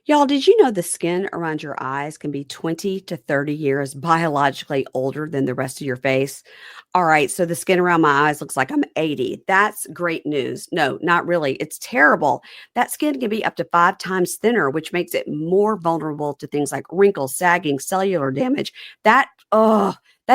Y'all, did you know the skin around your eyes can be 20 to 30 years biologically older than the rest of your face? All right, so the skin around my eyes looks like I'm 80. That's great news. No, not really. It's terrible. That skin can be up to 5 times thinner, which makes it more vulnerable to things like wrinkles, sagging, cellular damage. That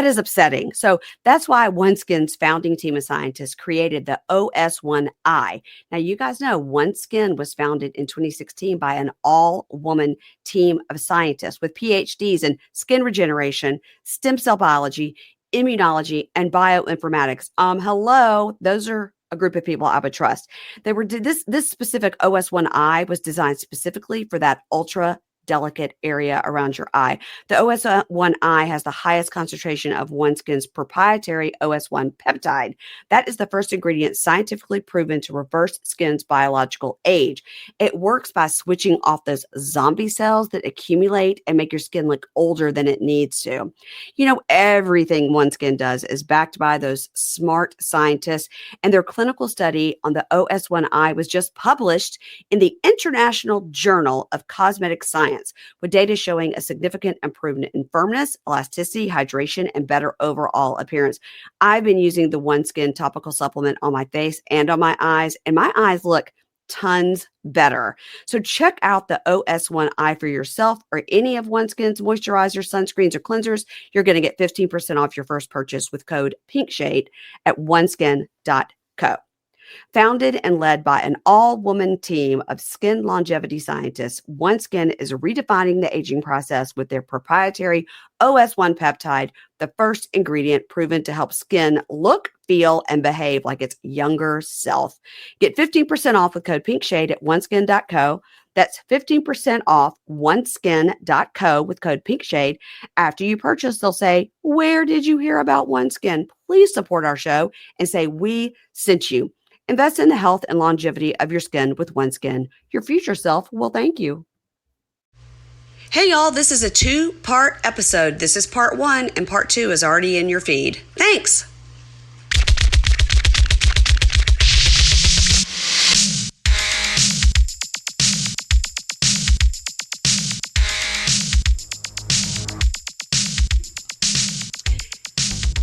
is upsetting. So that's why OneSkin's founding team of scientists created the OS1I. Now, you guys know OneSkin was founded in 2016 by an all-woman team of scientists with PhDs in skin regeneration, stem cell biology, immunology, and bioinformatics. Hello, those are a group of people I would trust. They were this specific OS1I was designed specifically for that ultra delicate area around your eye. The OS1I has the highest concentration of OneSkin's proprietary OS1 peptide. That is the first ingredient scientifically proven to reverse skin's biological age. It works by switching off those zombie cells that accumulate and make your skin look older than it needs to. You know, everything OneSkin does is backed by those smart scientists, and their clinical study on the OS1I was just published in the International Journal of Cosmetic Science, with data showing a significant improvement in firmness, elasticity, hydration, and better overall appearance. I've been using the OneSkin topical supplement on my face and on my eyes, and my eyes look tons better. So check out the OS1I for yourself or any of OneSkin's moisturizers, sunscreens, or cleansers. You're going to get 15% off your first purchase with code PINKSHADE at oneskin.co. Founded and led by an all-woman team of skin longevity scientists, OneSkin is redefining the aging process with their proprietary OS1 peptide, the first ingredient proven to help skin look, feel, and behave like its younger self. Get 15% off with code PINKSHADE at oneskin.co. That's 15% off oneskin.co with code PINKSHADE. After you purchase, they'll say, "Where did you hear about OneSkin?" Please support our show and say we sent you. Invest in the health and longevity of your skin with OneSkin. Your future self will thank you. Hey, y'all, this is a 2-part episode. This is part 1, and part 2 is already in your feed. Thanks.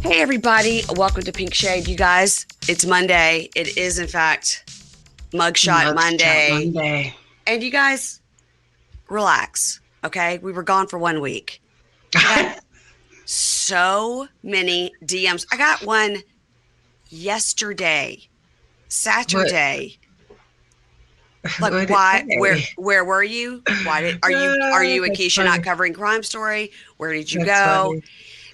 Hey, everybody. Welcome to Pink Shade, you guys. It's Monday. It is, in fact, Mugshot Monday. And you guys, relax, okay? We were gone for 1 week. I got so many DMs. I got one yesterday, Saturday. Like, why? Where were you? Are you and Keisha not covering Crime Story? Where did you go? Funny.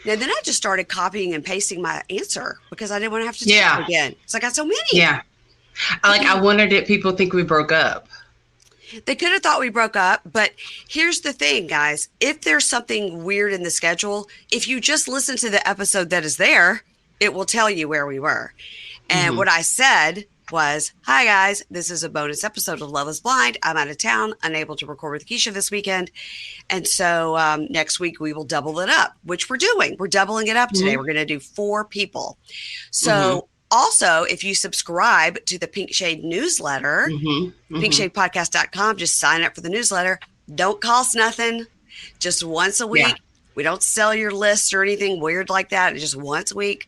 Now, then I just started copying and pasting my answer because I didn't want to have to do it again. So I got so many. Yeah. I wondered, did people think we broke up? They could have thought we broke up, but here's the thing, guys. If there's something weird in the schedule, if you just listen to the episode that is there, it will tell you where we were. And what I said was, "Hi, guys. This is a bonus episode of Love is Blind. I'm out of town, unable to record with Keisha this weekend. And so next week we will double it up," which we're doing. We're doubling it up today. We're going to do 4 people. So also, if you subscribe to the Pink Shade newsletter, pinkshadepodcast.com, just sign up for the newsletter. Don't cost nothing. Just once a week. Yeah. We don't sell your list or anything weird like that. It's just once a week.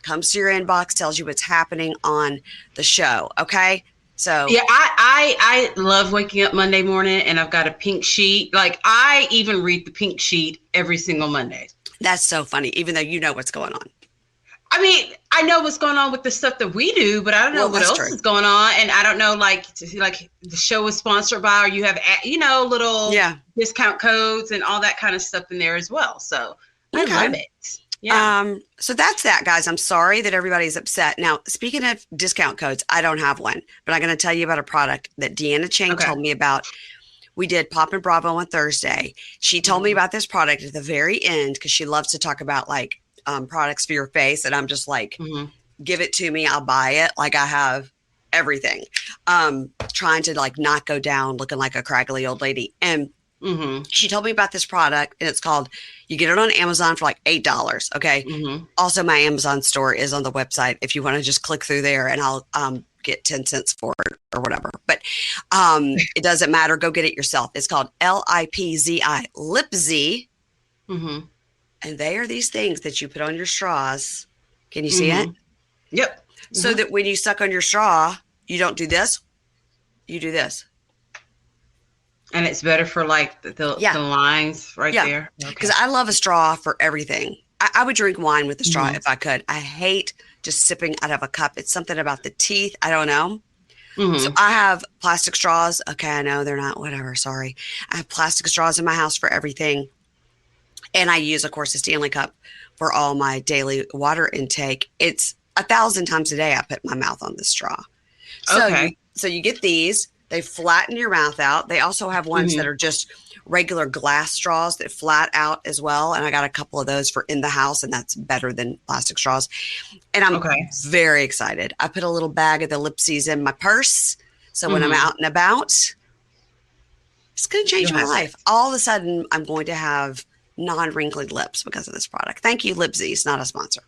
Comes to your inbox, tells you what's happening on the show. Okay. So yeah, I love waking up Monday morning and I've got a pink sheet. Like, I even read the pink sheet every single Monday. That's so funny, even though you know what's going on. I mean, I know what's going on with the stuff that we do, but I don't know what else is going on. And I don't know, like the show is sponsored by, or you have, little discount codes and all that kind of stuff in there as well. So I love it. Yeah. So that's that, guys. I'm sorry that everybody's upset. Now, speaking of discount codes, I don't have one, but I'm going to tell you about a product that Deanna Chang told me about. We did Pop and Bravo on Thursday. She told me about this product at the very end because she loves to talk about like products for your face. And I'm just like, give it to me. I'll buy it. Like, I have everything. Trying to like not go down looking like a craggly old lady. And she told me about this product, and it's called, you get it on Amazon for like $8. Okay. Also, my Amazon store is on the website if you want to just click through there, and I'll get 10 cents for it or whatever. But it doesn't matter. Go get it yourself. It's called Lipzi, Lipzi. Mm-hmm. And they are these things that you put on your straws. Can you see it? Yep. So that when you suck on your straw, you don't do this. You do this. And it's better for like the lines right there. Because I love a straw for everything. I would drink wine with a straw if I could. I hate just sipping out of a cup. It's something about the teeth. I don't know. So I have plastic straws. Okay, I know they're not, whatever, sorry. I have plastic straws in my house for everything. And I use, of course, a Stanley cup for all my daily water intake. It's 1,000 times a day I put my mouth on the straw. So you get these. They flatten your mouth out. They also have ones that are just regular glass straws that flat out as well. And I got a couple of those for in the house, and that's better than plastic straws. And I'm very excited. I put a little bag of the Lipsies in my purse. So when I'm out and about, it's going to change my life. All of a sudden, I'm going to have non-wrinkly lips because of this product. Thank you, Lipsies. Not a sponsor.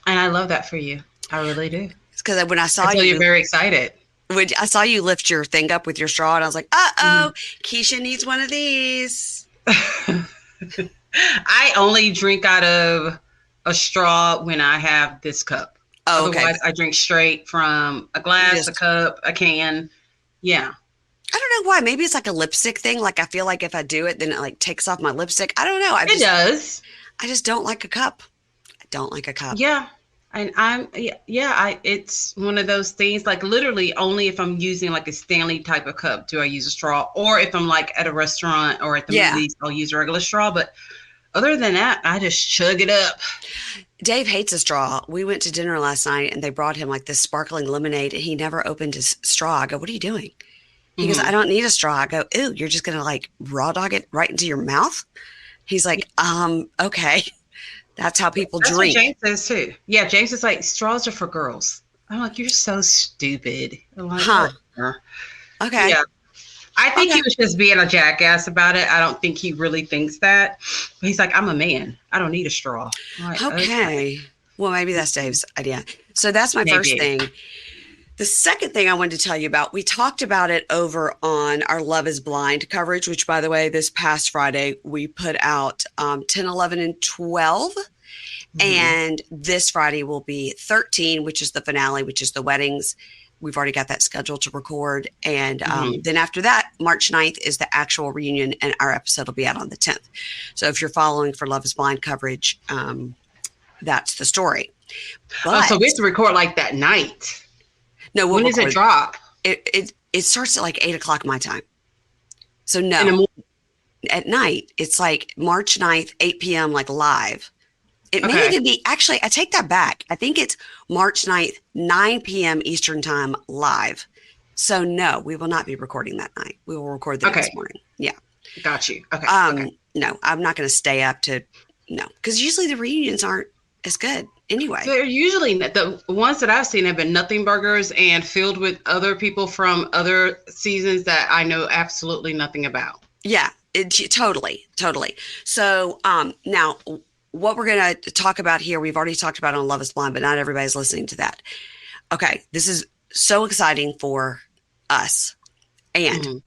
And I love that for you. I really do. It's because when I saw you, you're very excited. When I saw you lift your thing up with your straw, and I was like, Keisha needs one of these. I only drink out of a straw when I have this cup. Otherwise, I drink straight from a glass, a cup, a can. Yeah. I don't know why. Maybe it's like a lipstick thing. Like I feel like if I do it, then it like takes off my lipstick. I don't know. It does. I just don't like a cup. I don't like a cup. Yeah. And it's one of those things, like literally only if I'm using like a Stanley type of cup do I use a straw, or if I'm like at a restaurant or at the movies, I'll use a regular straw. But other than that, I just chug it up. Dave hates a straw. We went to dinner last night and they brought him like this sparkling lemonade and he never opened his straw. I go, what are you doing? He goes, I don't need a straw. I go, ew, you're just going to like raw dog it right into your mouth? He's like, okay. That's how people drink. That's what James says too. Yeah, James is like, straws are for girls. I'm like, you're so stupid. I'm like, okay. Yeah. I think he was just being a jackass about it. I don't think he really thinks that. But he's like, I'm a man. I don't need a straw. Like, okay. Well, maybe that's Dave's idea. So that's my first thing. The second thing I wanted to tell you about, we talked about it over on our Love is Blind coverage, which, by the way, this past Friday, we put out 10, 11, and 12. And this Friday will be 13, which is the finale, which is the weddings. We've already got that scheduled to record. And then after that, March 9th is the actual reunion, and our episode will be out on the 10th. So if you're following for Love is Blind coverage, that's the story. But, so we have to record like that night. No, when does it drop? It starts at like 8:00 my time. So no, at night it's like March 9th, 8 p.m. like live. It may even be, actually, I take that back. I think it's March 9th, 9 p.m. Eastern time live. So no, we will not be recording that night. We will record the next morning. Yeah. Got you. Okay. No, I'm not going to stay up because usually the reunions aren't as good. Anyway, they're usually the ones that I've seen have been nothing burgers and filled with other people from other seasons that I know absolutely nothing about. Yeah, totally. So now what we're going to talk about here, we've already talked about on Love is Blind, but not everybody's listening to that. Okay, this is so exciting for us. And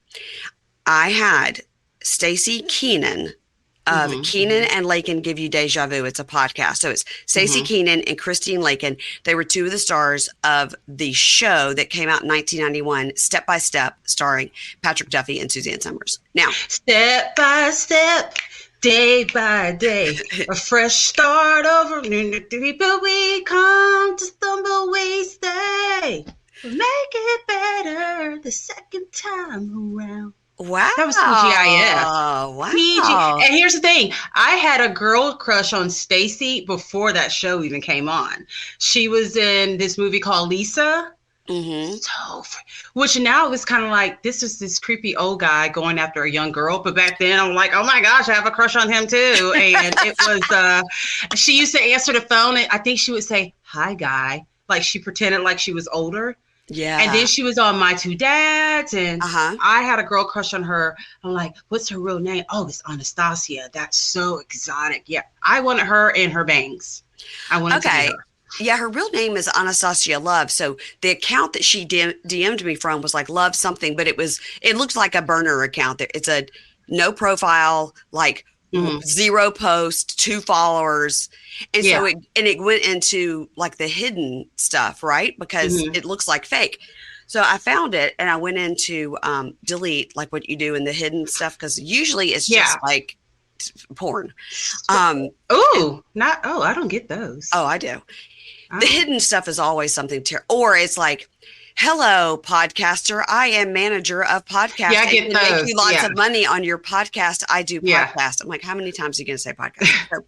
I had Stacey Keenan of Keenan and Lakin Give You Deja Vu. It's a podcast. So it's Stacey Keenan and Christine Lakin. They were two of the stars of the show that came out in 1991, Step by Step, starring Patrick Duffy and Suzanne Summers. Now, step by step, day by day, a fresh start over. People we come to stumble, we stay. We'll make it better the second time around. Wow. That was TGIF. Wow. And here's the thing. I had a girl crush on Stacey before that show even came on. She was in this movie called Lisa. Which now is kind of like, this is this creepy old guy going after a young girl. But back then I'm like, oh my gosh, I have a crush on him too. And it was, she used to answer the phone. And I think she would say, hi, guy. Like she pretended like she was older. Yeah. And then she was on My Two Dads, and I had a girl crush on her. I'm like, what's her real name? Oh, it's Anastasia. That's so exotic. Yeah. I wanted her and her bangs. I wanted to be her. Yeah, her real name is Anastasia Love. So the account that she DM'd me from was like Love something, but it looks like a burner account. It's a no profile, like zero post, 2 followers. And so it went into like the hidden stuff, right? Because it looks like fake. So I found it and I went into delete, like what you do in the hidden stuff, because usually it's just like porn. I don't get those. Oh, I do. The hidden stuff is always something or it's like, hello, podcaster. I am manager of podcast. Yeah, I get those. Make you lots of money on your podcast. I do podcast. I'm like, how many times are you going to say podcast?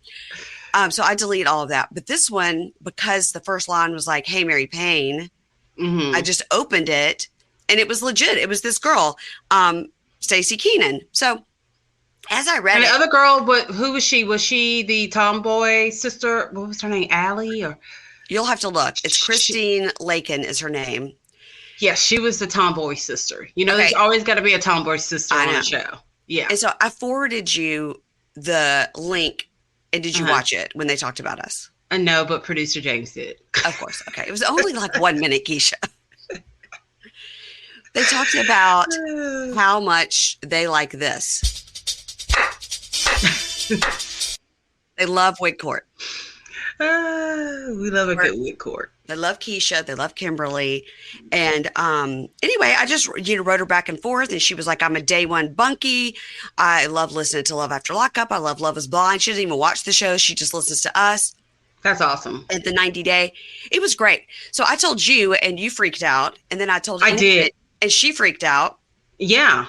So I delete all of that. But this one, because the first line was like, hey, Mary Payne, I just opened it and it was legit. It was this girl, Stacey Keenan. So as I read and the other girl, who was she? Was she the tomboy sister? What was her name? Allie or? You'll have to look. It's Christine Lakin is her name. Yeah, she was the tomboy sister. You know, there's always got to be a tomboy sister on the show. Yeah. And so I forwarded you the link. And did you watch it when they talked about us? No, but producer James did. Of course. Okay. It was only like 1 minute, Keisha. They talked about how much they like this. They love Wig Court. We love a good Wig Court. They love Keisha. They love Kimberly. And anyway, I just wrote her back and forth. And she was like, I'm a day one bunkie. I love listening to Love After Lockup. I love Love is Blind. She doesn't even watch the show. She just listens to us. That's awesome. At the 90 day. It was great. So I told you and you freaked out. And then I told I did. And she freaked out. Yeah.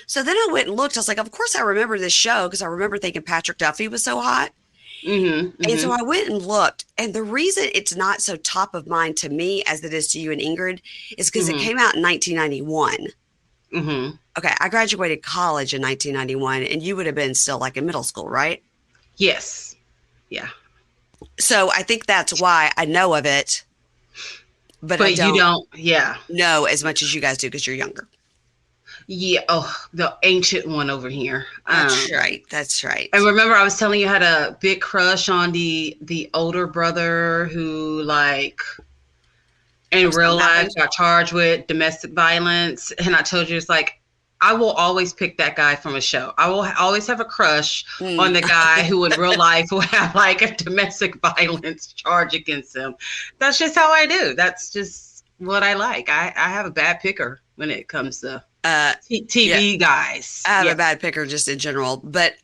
So then I went and looked. I was like, of course I remember this show because I remember thinking Patrick Duffy was so hot. And so I went and looked. And the reason it's not so top of mind to me as it is to you and Ingrid is because it came out in 1991. Okay. I graduated college in 1991 and you would have been still like in middle school, right? Yes. Yeah. So I think that's why I know of it. But I don't know as much as you guys do because you're younger. Yeah. Oh, the ancient one over here. That's right. That's right. And remember, I was telling you I had a big crush on the older brother who, like, in real life got charged with domestic violence. And I told you, it's like, I will always pick that guy from a show. I will always have a crush on the guy who in real life will have like a domestic violence charge against him. That's just how I do. That's just what I like. I have a bad picker when it comes to TV guys. I have a bad picker just in general, but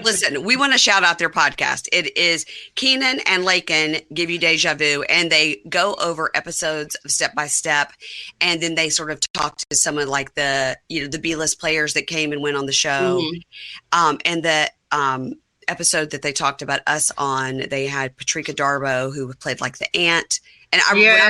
listen, we want to shout out their podcast. It is Keenan and Lakin Give You Deja Vu, and they go over episodes of Step by Step, and then they sort of talk to some of like the B-list players that came and went on the show. And the episode that they talked about us on, they had Patrika Darbo, who played like the aunt. And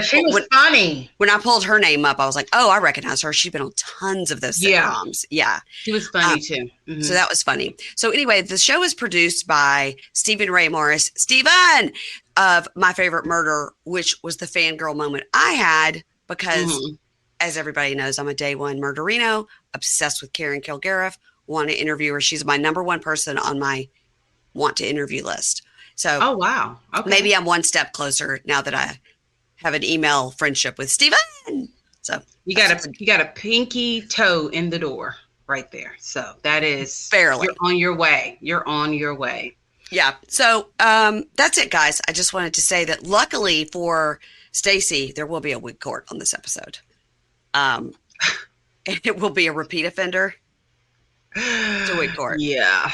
she was funny. When I pulled her name up, I was like, oh, I recognize her. She's been on tons of those sitcoms. Yeah. She was funny too. So that was funny. So anyway, the show is produced by Stephen Ray Morris. Stephen of My Favorite Murder, which was the fangirl moment I had because, as everybody knows, I'm a day one murderino, obsessed with Karen Kilgariff, want to interview her. She's my number one person on my want to interview list. So, oh, wow. Okay. Maybe I'm one step closer now that I have an email friendship with Stephen. So you got a pinky toe in the door right there. So that is fairly. You're on your way. You're on your way. Yeah. So that's it, guys. I just wanted to say that luckily for Stacey, there will be a wig court on this episode. And it will be a repeat offender. It's a wig court. Yeah.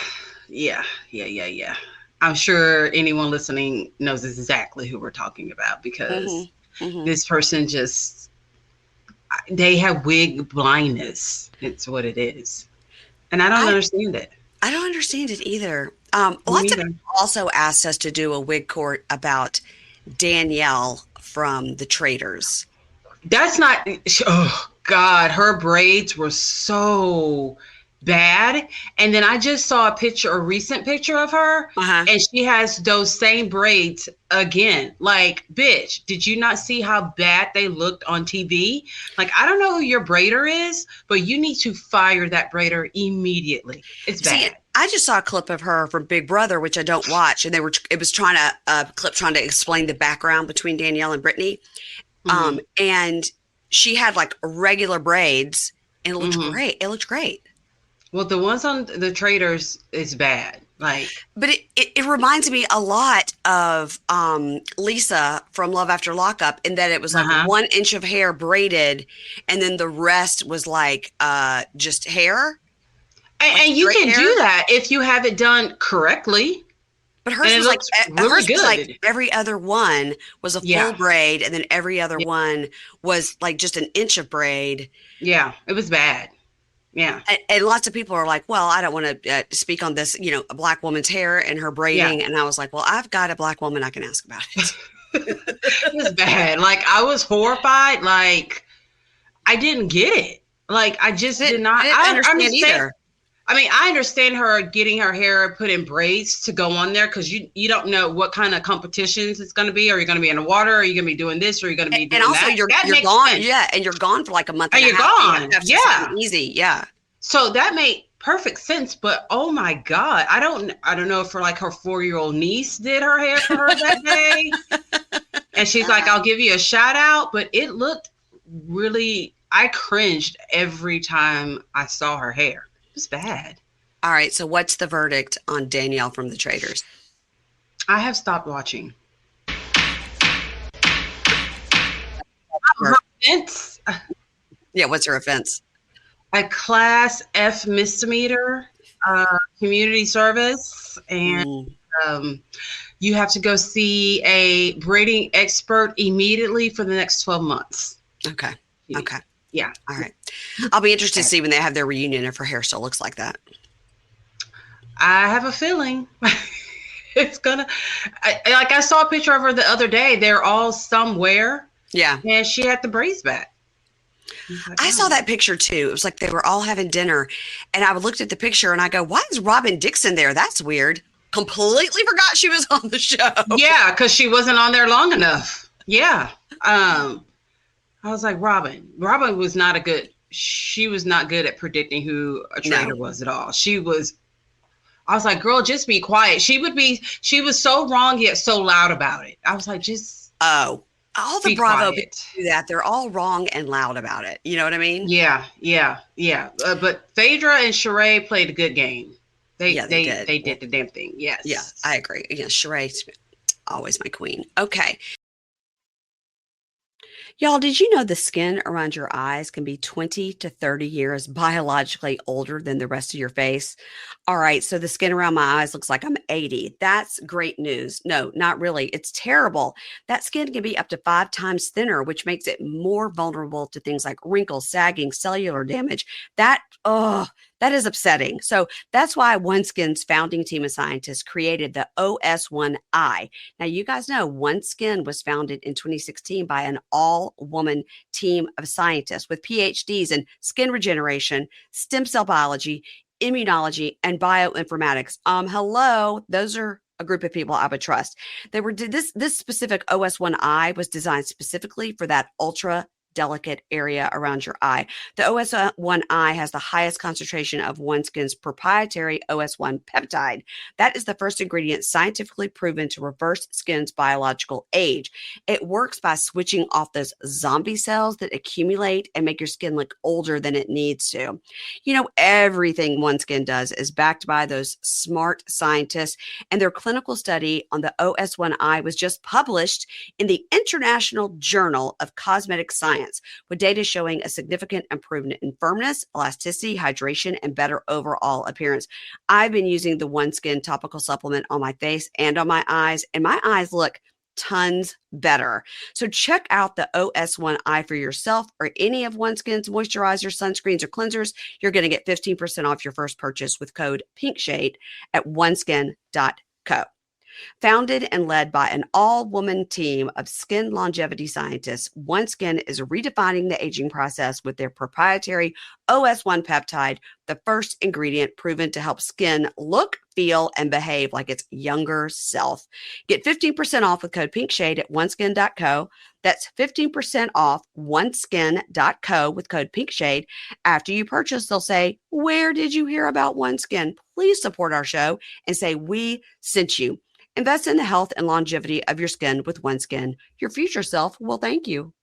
I'm sure anyone listening knows exactly who we're talking about because this person they have wig blindness. It's what it is. And I don't understand it. I don't understand it either. Lots of people also asked us to do a wig court about Danielle from The Traitors. That's not, oh God, her braids were so bad. And then I just saw a recent picture of her, and she has those same braids again. Like, bitch, did you not see how bad they looked on TV? Like, I don't know who your braider is, but you need to fire that braider immediately. It's bad. I just saw a clip of her from Big Brother, which I don't watch, and it was trying to explain the background between Danielle and Brittany. And she had like regular braids, and it looked great. It looked great. Well, the ones on the Traders is bad. Like, but it reminds me a lot of Lisa from Love After Lockup, in that it was like 1 inch of hair braided, and then the rest was like just hair. And you can do that if you have it done correctly. But hers was like really good. Was like every other one was a full braid, and then every other one was like just an inch of braid. Yeah, it was bad. Yeah. And lots of people are like, well, I don't want to speak on this, a black woman's hair and her braiding. Yeah. And I was like, well, I've got a black woman I can ask about it. It was bad. Like, I was horrified. Like, I didn't get it. Like, I just did not. I understand either. I mean, I understand her getting her hair put in braids to go on there, because you don't know what kind of competitions it's going to be. Are you going to be in the water? Are you going to be doing this? Or are you going to be doing that? And also, you're gone. Sense. Yeah, and you're gone for like a month. And you're gone. Yeah, easy. Yeah. So that made perfect sense. But oh my God, I don't know if like her 4-year-old niece did her hair for her that day, and she's like, "I'll give you a shout out." But it looked really. I cringed every time I saw her hair. It was bad. All right. So what's the verdict on Danielle from the Traders? I have stopped watching. Her offense? Yeah. What's her offense? A class F misdemeanor, community service. And you have to go see a braiding expert immediately for the next 12 months. Okay. Okay. Yeah. All right. I'll be interested to see when they have their reunion if her hair still looks like that. I have a feeling it's gonna. I saw a picture of her the other day. They're all somewhere. Yeah. And she had the braids back. I saw that picture too. It was like they were all having dinner, and I looked at the picture and I go, "Why is Robin Dixon there? That's weird." Completely forgot she was on the show. Yeah, because she wasn't on there long enough. Yeah. I was like, Robin was not she was not good at predicting who a trader was at all. I was like, girl, just be quiet. She was so wrong, yet so loud about it. I was like, all the Bravo people do that. They're all wrong and loud about it. You know what I mean? Yeah. But Phaedra and Sheree played a good game. They did the damn thing. Yes. Yeah, I agree. Yeah, Sheree's always my queen. Okay. Y'all, did you know the skin around your eyes can be 20 to 30 years biologically older than the rest of your face? All right, so the skin around my eyes looks like I'm 80. That's great news. No, not really. It's terrible. That skin can be up to 5 times thinner, which makes it more vulnerable to things like wrinkles, sagging, cellular damage. That is upsetting. So that's why OneSkin's founding team of scientists created the OS1I. Now, you guys know OneSkin was founded in 2016 by an all-woman team of scientists with PhDs in skin regeneration, stem cell biology, immunology, and bioinformatics. Hello, those are a group of people I would trust. This specific OS1I was designed specifically for that ultra delicate area around your eye. The OS1I has the highest concentration of OneSkin's proprietary OS1 peptide. That is the first ingredient scientifically proven to reverse skin's biological age. It works by switching off those zombie cells that accumulate and make your skin look older than it needs to. You know, everything OneSkin does is backed by those smart scientists, and their clinical study on the OS1I was just published in the International Journal of Cosmetic Science, with data showing a significant improvement in firmness, elasticity, hydration, and better overall appearance. I've been using the OneSkin topical supplement on my face and on my eyes, and my eyes look tons better. So check out the OS1I for yourself or any of OneSkin's moisturizers, sunscreens, or cleansers. You're going to get 15% off your first purchase with code PINKSHADE at oneskin.co. Founded and led by an all-woman team of skin longevity scientists, OneSkin is redefining the aging process with their proprietary OS1 peptide, the first ingredient proven to help skin look, feel, and behave like its younger self. Get 15% off with code PINKSHADE at oneskin.co. That's 15% off oneskin.co with code PINKSHADE. After you purchase, they'll say, "Where did you hear about OneSkin?" Please support our show and say we sent you. Invest in the health and longevity of your skin with OneSkin. Your future self will thank you.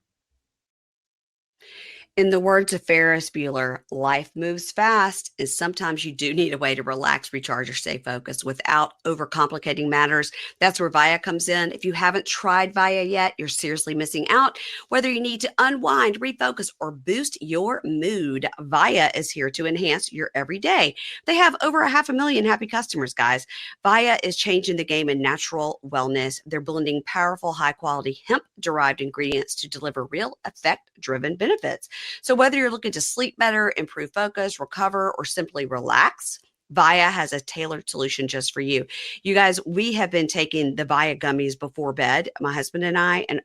In the words of Ferris Bueller, life moves fast, and sometimes you do need a way to relax, recharge, or stay focused without overcomplicating matters. That's where Via comes in. If you haven't tried Via yet, you're seriously missing out. Whether you need to unwind, refocus, or boost your mood, Via is here to enhance your everyday. They have over 500,000 happy customers, guys. Via is changing the game in natural wellness. They're blending powerful, high-quality hemp-derived ingredients to deliver real effect-driven benefits. So whether you're looking to sleep better, improve focus, recover, or simply relax, Via has a tailored solution just for you. You guys, we have been taking the Via gummies before bed, my husband and I, and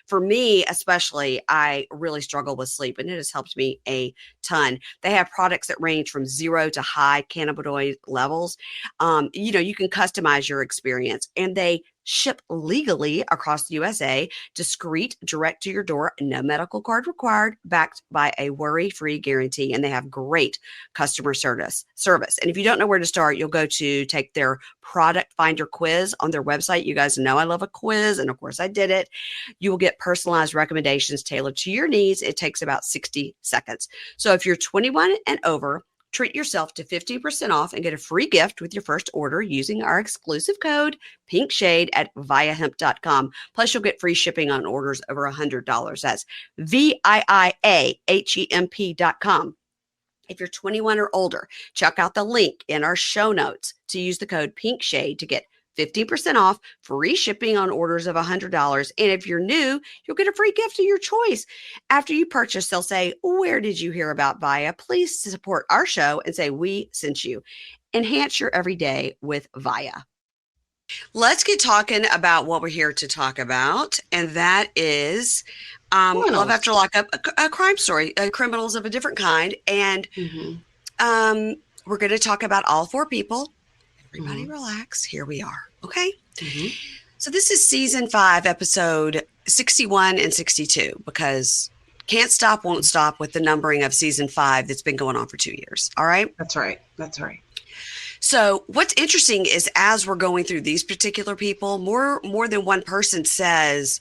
for me especially, I really struggle with sleep, and it has helped me a ton. They have products that range from 0 to high cannabinoid levels. You can customize your experience, and they ship legally across the USA, discreet, direct to your door, no medical card required, backed by a worry-free guarantee, and they have great customer service. And if you don't know where to start, you'll go to take their product finder quiz on their website. You guys know I love a quiz, and of course I did it. You will get personalized recommendations tailored to your needs. It takes about 60 seconds. So if you're 21 and over, treat yourself to 50% off and get a free gift with your first order using our exclusive code PINKSHADE at viahemp.com. Plus, you'll get free shipping on orders over $100. That's VIIAHEMP.com. If you're 21 or older, check out the link in our show notes to use the code PINKSHADE to get 15% off, free shipping on orders of $100. And if you're new, you'll get a free gift of your choice. After you purchase, they'll say, "Where did you hear about Via?" Please support our show and say we sent you. Enhance your everyday with Via. Let's get talking about what we're here to talk about, and that is Love After Lockup, a crime story, criminals of a different kind. And we're going to talk about all 4 people. Everybody relax. Here we are. Okay. So this is season 5, episode 61 and 62, because can't stop, won't stop with the numbering of season 5 that's been going on for 2 years. All right. That's right. So what's interesting is as we're going through these particular people, more than one person says,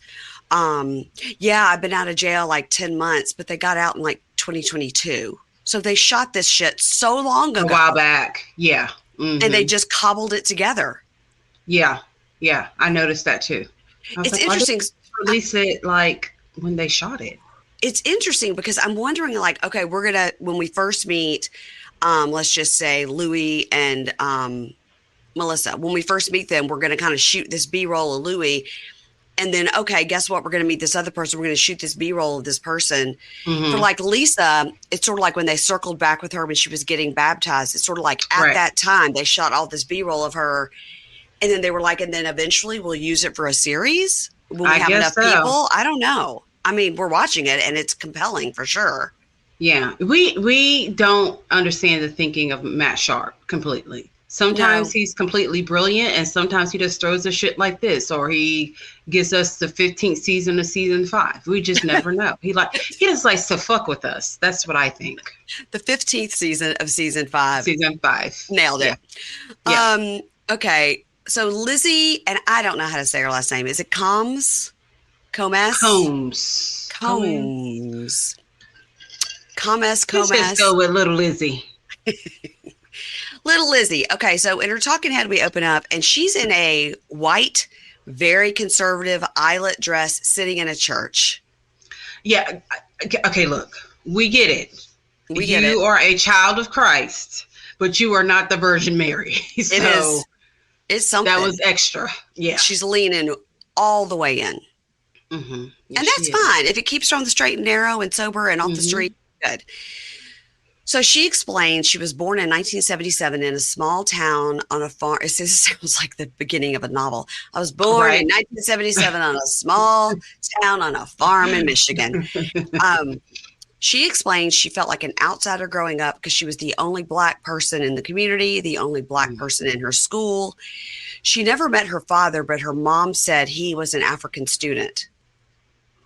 yeah, I've been out of jail like 10 months, but they got out in like 2022. So they shot this shit so long ago. A while back. Yeah. And they just cobbled it together. Yeah. I noticed that too. It's interesting. Release it like when they shot it. It's interesting because I'm wondering, like, okay, when we first meet, let's just say Louie and Melissa, when we first meet them, we're going to kind of shoot this B-roll of Louie. And then, okay, guess what? We're going to meet this other person. We're going to shoot this B-roll of this person. For like Lisa, it's sort of like when they circled back with her when she was getting baptized. It's sort of like at that time, they shot all this B-roll of her. And then they were like, and then eventually we'll use it for a series when we have enough people. I don't know. I mean, we're watching it and it's compelling for sure. Yeah. We don't understand the thinking of Matt Sharp completely. Sometimes he's completely brilliant, and sometimes he just throws a shit like this, or he gives us the 15th season of season 5. We just never know. He just likes to fuck with us. That's what I think. The 15th season of season 5. Season 5. Nailed it. Yeah. Okay. So Lizzie, and I don't know how to say her last name. Is it Combs? Combs. Let's just go with little Lizzie. Little Lizzie. Okay, so in her talking head, we open up, and she's in a white, very conservative eyelet dress sitting in a church. Yeah. Okay, look, we get it. You are a child of Christ, but you are not the Virgin Mary. So it's something. That was extra. Yeah. She's leaning all the way in. Yes, and that's fine. If it keeps her on the straight and narrow and sober and off the street, good. So she explained she was born in 1977 in a small town on a farm. It sounds like the beginning of a novel. I was born in 1977 on a small town on a farm in Michigan. She explained she felt like an outsider growing up because she was the only Black person in the community, the only Black person in her school. She never met her father, but her mom said he was an African student.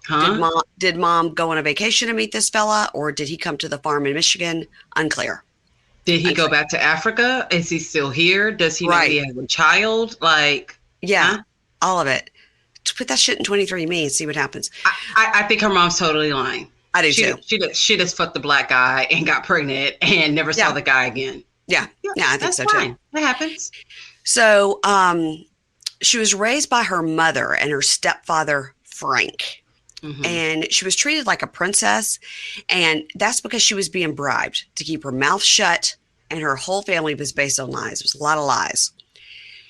Huh? Did mom go on a vacation to meet this fella, or did he come to the farm in Michigan? Unclear. Did he go back to Africa? Is he still here? Does he know he has a child? Like, all of it. Put that shit in 23andMe and see what happens. I think her mom's totally lying. I do too. She just fucked the Black guy and got pregnant and never saw the guy again. Yeah, I think so fine. Too. That happens. So, she was raised by her mother and her stepfather, Frank. Mm-hmm. And she was treated like a princess. And that's because she was being bribed to keep her mouth shut. And her whole family was based on lies. It was a lot of lies.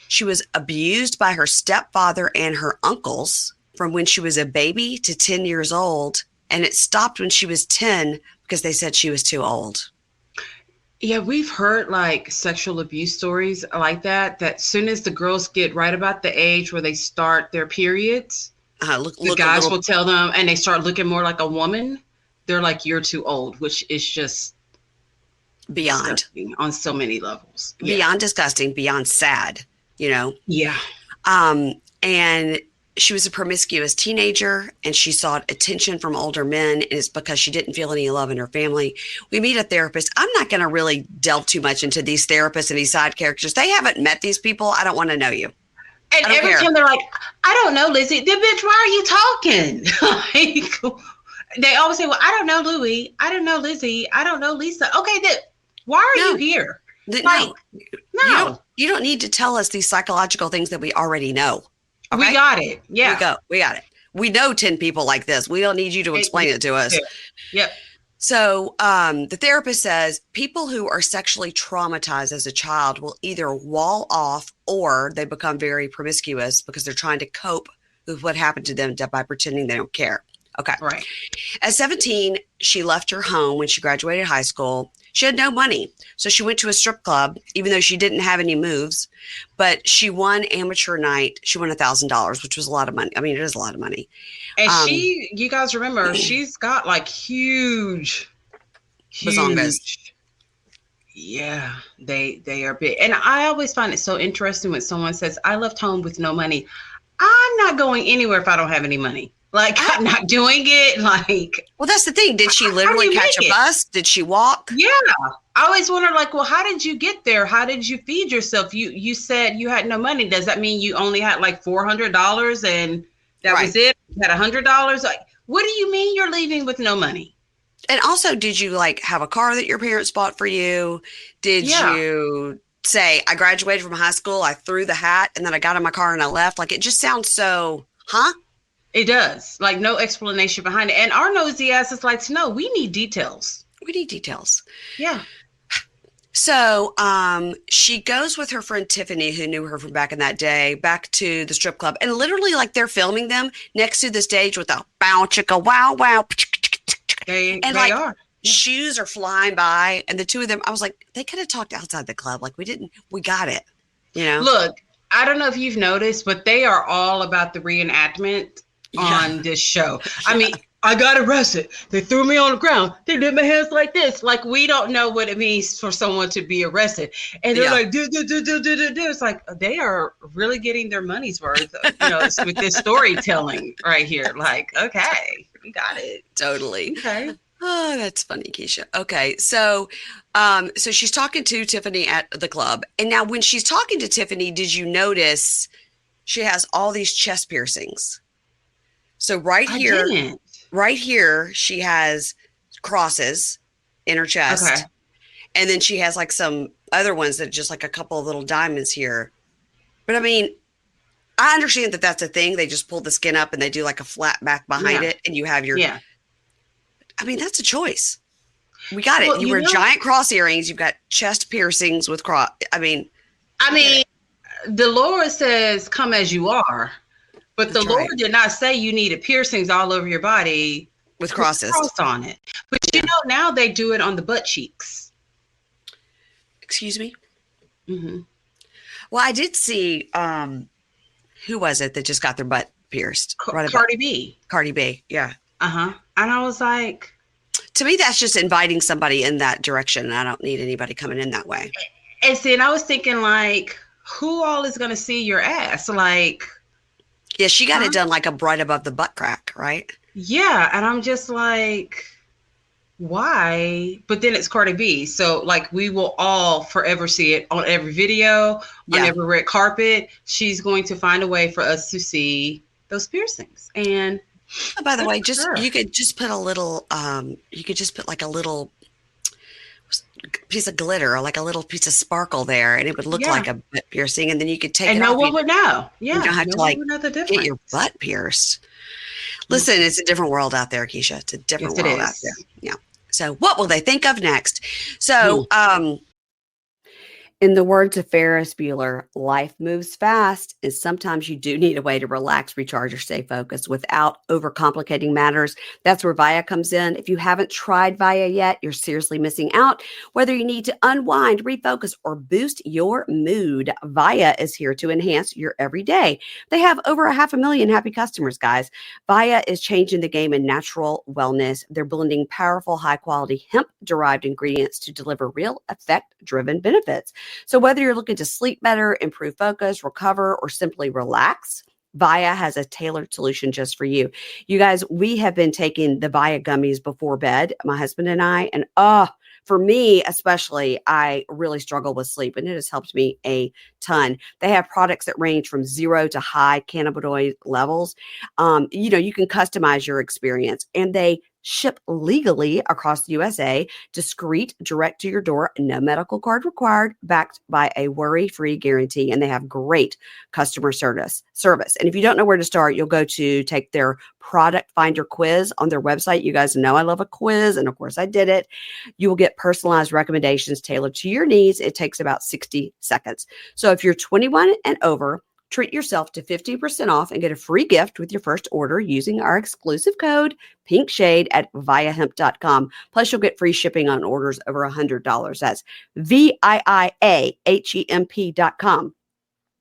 She was abused by her stepfather and her uncles from when she was a baby to 10 years old. And it stopped when she was 10 because they said she was too old. Yeah, we've heard like sexual abuse stories like that as soon as the girls get right about the age where they start their periods, the guys will tell them, and they start looking more like a woman. They're like, you're too old, which is just beyond on so many levels. Beyond disgusting, beyond sad, you know? Yeah. And she was a promiscuous teenager, and she sought attention from older men, and it's because she didn't feel any love in her family. We meet a therapist. I'm not going to really delve too much into these therapists and these side characters. They haven't met these people. I don't want to know you. And every time they're like, I don't know, Lizzie. Then, bitch, why are you talking? Like, they always say, well, I don't know, Louie. I don't know, Lizzie. I don't know, Lisa. Okay, then why are you here? No. You don't need to tell us these psychological things that we already know. Okay? We got it. Yeah. We got it. We know 10 people like this. We don't need you to explain it to us. Yep. So the therapist says people who are sexually traumatized as a child will either wall off or they become very promiscuous because they're trying to cope with what happened to them by pretending they don't care. Okay. Right. At 17, she left her home when she graduated high school. She had no money. So she went to a strip club, even though she didn't have any moves. But she won amateur night. She won $1,000, which was a lot of money. I mean, it is a lot of money. And you guys remember, she's got like huge bazongas. Yeah, they are big. And I always find it so interesting when someone says, I left home with no money. I'm not going anywhere if I don't have any money. Like, I'm not doing it. Like, well, that's the thing. Did she literally catch a bus? Did she walk? Yeah. I always wonder, like, well, how did you get there? How did you feed yourself? You said you had no money. Does that mean you only had like $400 and that was it? You had $100? Like, what do you mean you're leaving with no money? And also, did you like have a car that your parents bought for you? Did you say, I graduated from high school, I threw the hat, and then I got in my car and I left? Like, it just sounds so, It does. Like, no explanation behind it. And our nosy asses like to know. We need details. Yeah. So she goes with her friend Tiffany, who knew her from back in that day, back to the strip club. And literally, like, they're filming them next to the stage with a bow, chicka, wow, wow. They are. Shoes are flying by. And the two of them, I was like, they could have talked outside the club. Like, we got it. You know? Look, I don't know if you've noticed, but they are all about the reenactment on this show. I mean, I got arrested. They threw me on the ground. They did my hands like this. Like, we don't know what it means for someone to be arrested. And they're like, do. It's like, they are really getting their money's worth, with this storytelling right here. Like, okay, we got it. Totally. Okay. Oh, that's funny, Keisha. Okay. So, so she's talking to Tiffany at the club. And now when she's talking to Tiffany, did you notice she has all these chest piercings? So right here, she has crosses in her chest. Okay. And then she has like some other ones that just like a couple of little diamonds here. But I mean, I understand that that's a thing. They just pull the skin up and they do like a flat back behind it. And you have your, I mean, that's a choice. We got it. You wear giant cross earrings. You've got chest piercings with cross. I mean, the Lord says, come as you are. But the Lord did not say you needed piercings all over your body with crosses with cross on it. But now they do it on the butt cheeks. Excuse me? Mm-hmm. Well, I did see, who was it that just got their butt pierced? Cardi B. Cardi B, yeah. Uh-huh. And I was like, to me, that's just inviting somebody in that direction. I don't need anybody coming in that way. And see, and I was thinking, like, who all is going to see your ass? Like, yeah, she got it done like a right above the butt crack, right? Yeah. And I'm just like, why? But then it's Cardi B. So, like, we will all forever see it on every video, on every red carpet. She's going to find a way for us to see those piercings. And oh, by the way, you could just put a little, you could just put like a little piece of glitter or like a little piece of sparkle there, and it would look like a butt piercing, and then you could take it off. And no one would know. Yeah, you don't have to like get your butt pierced. Listen, it's a different world out there, Keisha. It's a different world out there. Yeah. So what will they think of next? So, in the words of Ferris Bueller, life moves fast, and sometimes you do need a way to relax, recharge, or stay focused without overcomplicating matters. That's where Via comes in. If you haven't tried Via yet, you're seriously missing out. Whether you need to unwind, refocus, or boost your mood, Via is here to enhance your everyday. They have over 500,000 happy customers, guys. Via is changing the game in natural wellness. They're blending powerful, high-quality hemp-derived ingredients to deliver real effect-driven benefits. So whether you're looking to sleep better, improve focus, recover, or simply relax, Via has a tailored solution just for you. You guys, we have been taking the Via gummies before bed, my husband and I, and for me especially, I really struggle with sleep, and it has helped me a ton. They have products that range from 0 to high cannabinoid levels. You can customize your experience, and they ship legally across the USA, discreet, direct to your door, no medical card required, backed by a worry-free guarantee, and they have great customer service. And if you don't know where to start, you'll go to take their product finder quiz on their website. You guys know I love a quiz, and of course I did it. You will get personalized recommendations tailored to your needs. It takes about 60 seconds. So if you're 21 and over, treat yourself to 50% off and get a free gift with your first order using our exclusive code PINKSHADE at viahemp.com. Plus, you'll get free shipping on orders over $100. That's VIIAHEMP.com.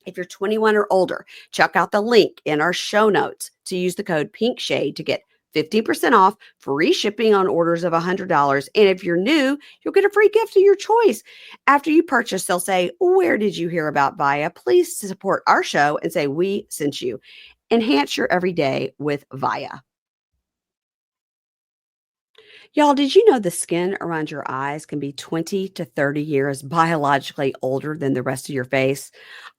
If you're 21 or older, check out the link in our show notes to use the code PINKSHADE to get 15% off, free shipping on orders of $100. And if you're new, you'll get a free gift of your choice. After you purchase, they'll say, "Where did you hear about Via? Please support our show," and say, "We sent you." Enhance your everyday with Via. Y'all, did you know the skin around your eyes can be 20 to 30 years biologically older than the rest of your face?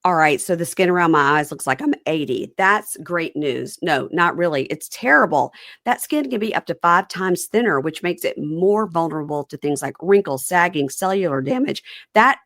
All right, so the skin around my eyes looks like I'm 80. That's great news. No, not really. It's terrible. That skin can be up to 5 times thinner, which makes it more vulnerable to things like wrinkles, sagging, cellular damage. That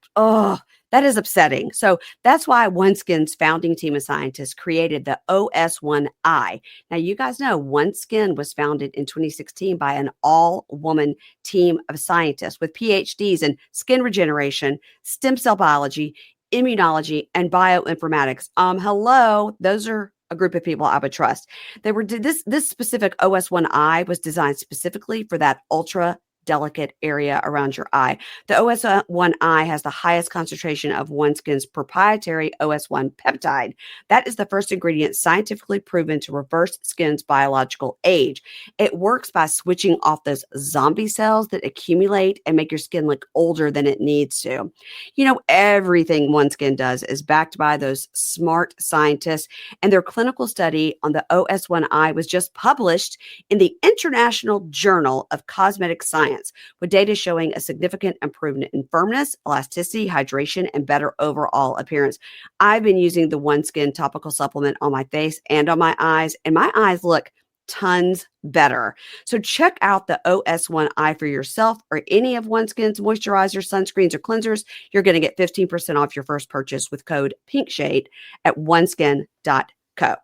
is upsetting. So that's why OneSkin's founding team of scientists created the OS1I. Now, you guys know OneSkin was founded in 2016 by an all-woman team of scientists with PhDs in skin regeneration, stem cell biology, immunology, and bioinformatics. Hello, those are a group of people I would trust. This specific OS1I was designed specifically for that ultra delicate area around your eye. The OS1I has the highest concentration of OneSkin's proprietary OS1 peptide. That is the first ingredient scientifically proven to reverse skin's biological age. It works by switching off those zombie cells that accumulate and make your skin look older than it needs to. You know, everything OneSkin does is backed by those smart scientists, and their clinical study on the OS1I was just published in the International Journal of Cosmetic Science, with data showing a significant improvement in firmness, elasticity, hydration, and better overall appearance. I've been using the OneSkin topical supplement on my face and on my eyes, and my eyes look tons better. So check out the OS1I for yourself or any of OneSkin's moisturizers, sunscreens, or cleansers. You're going to get 15% off your first purchase with code PINKSHADE at oneskin.co.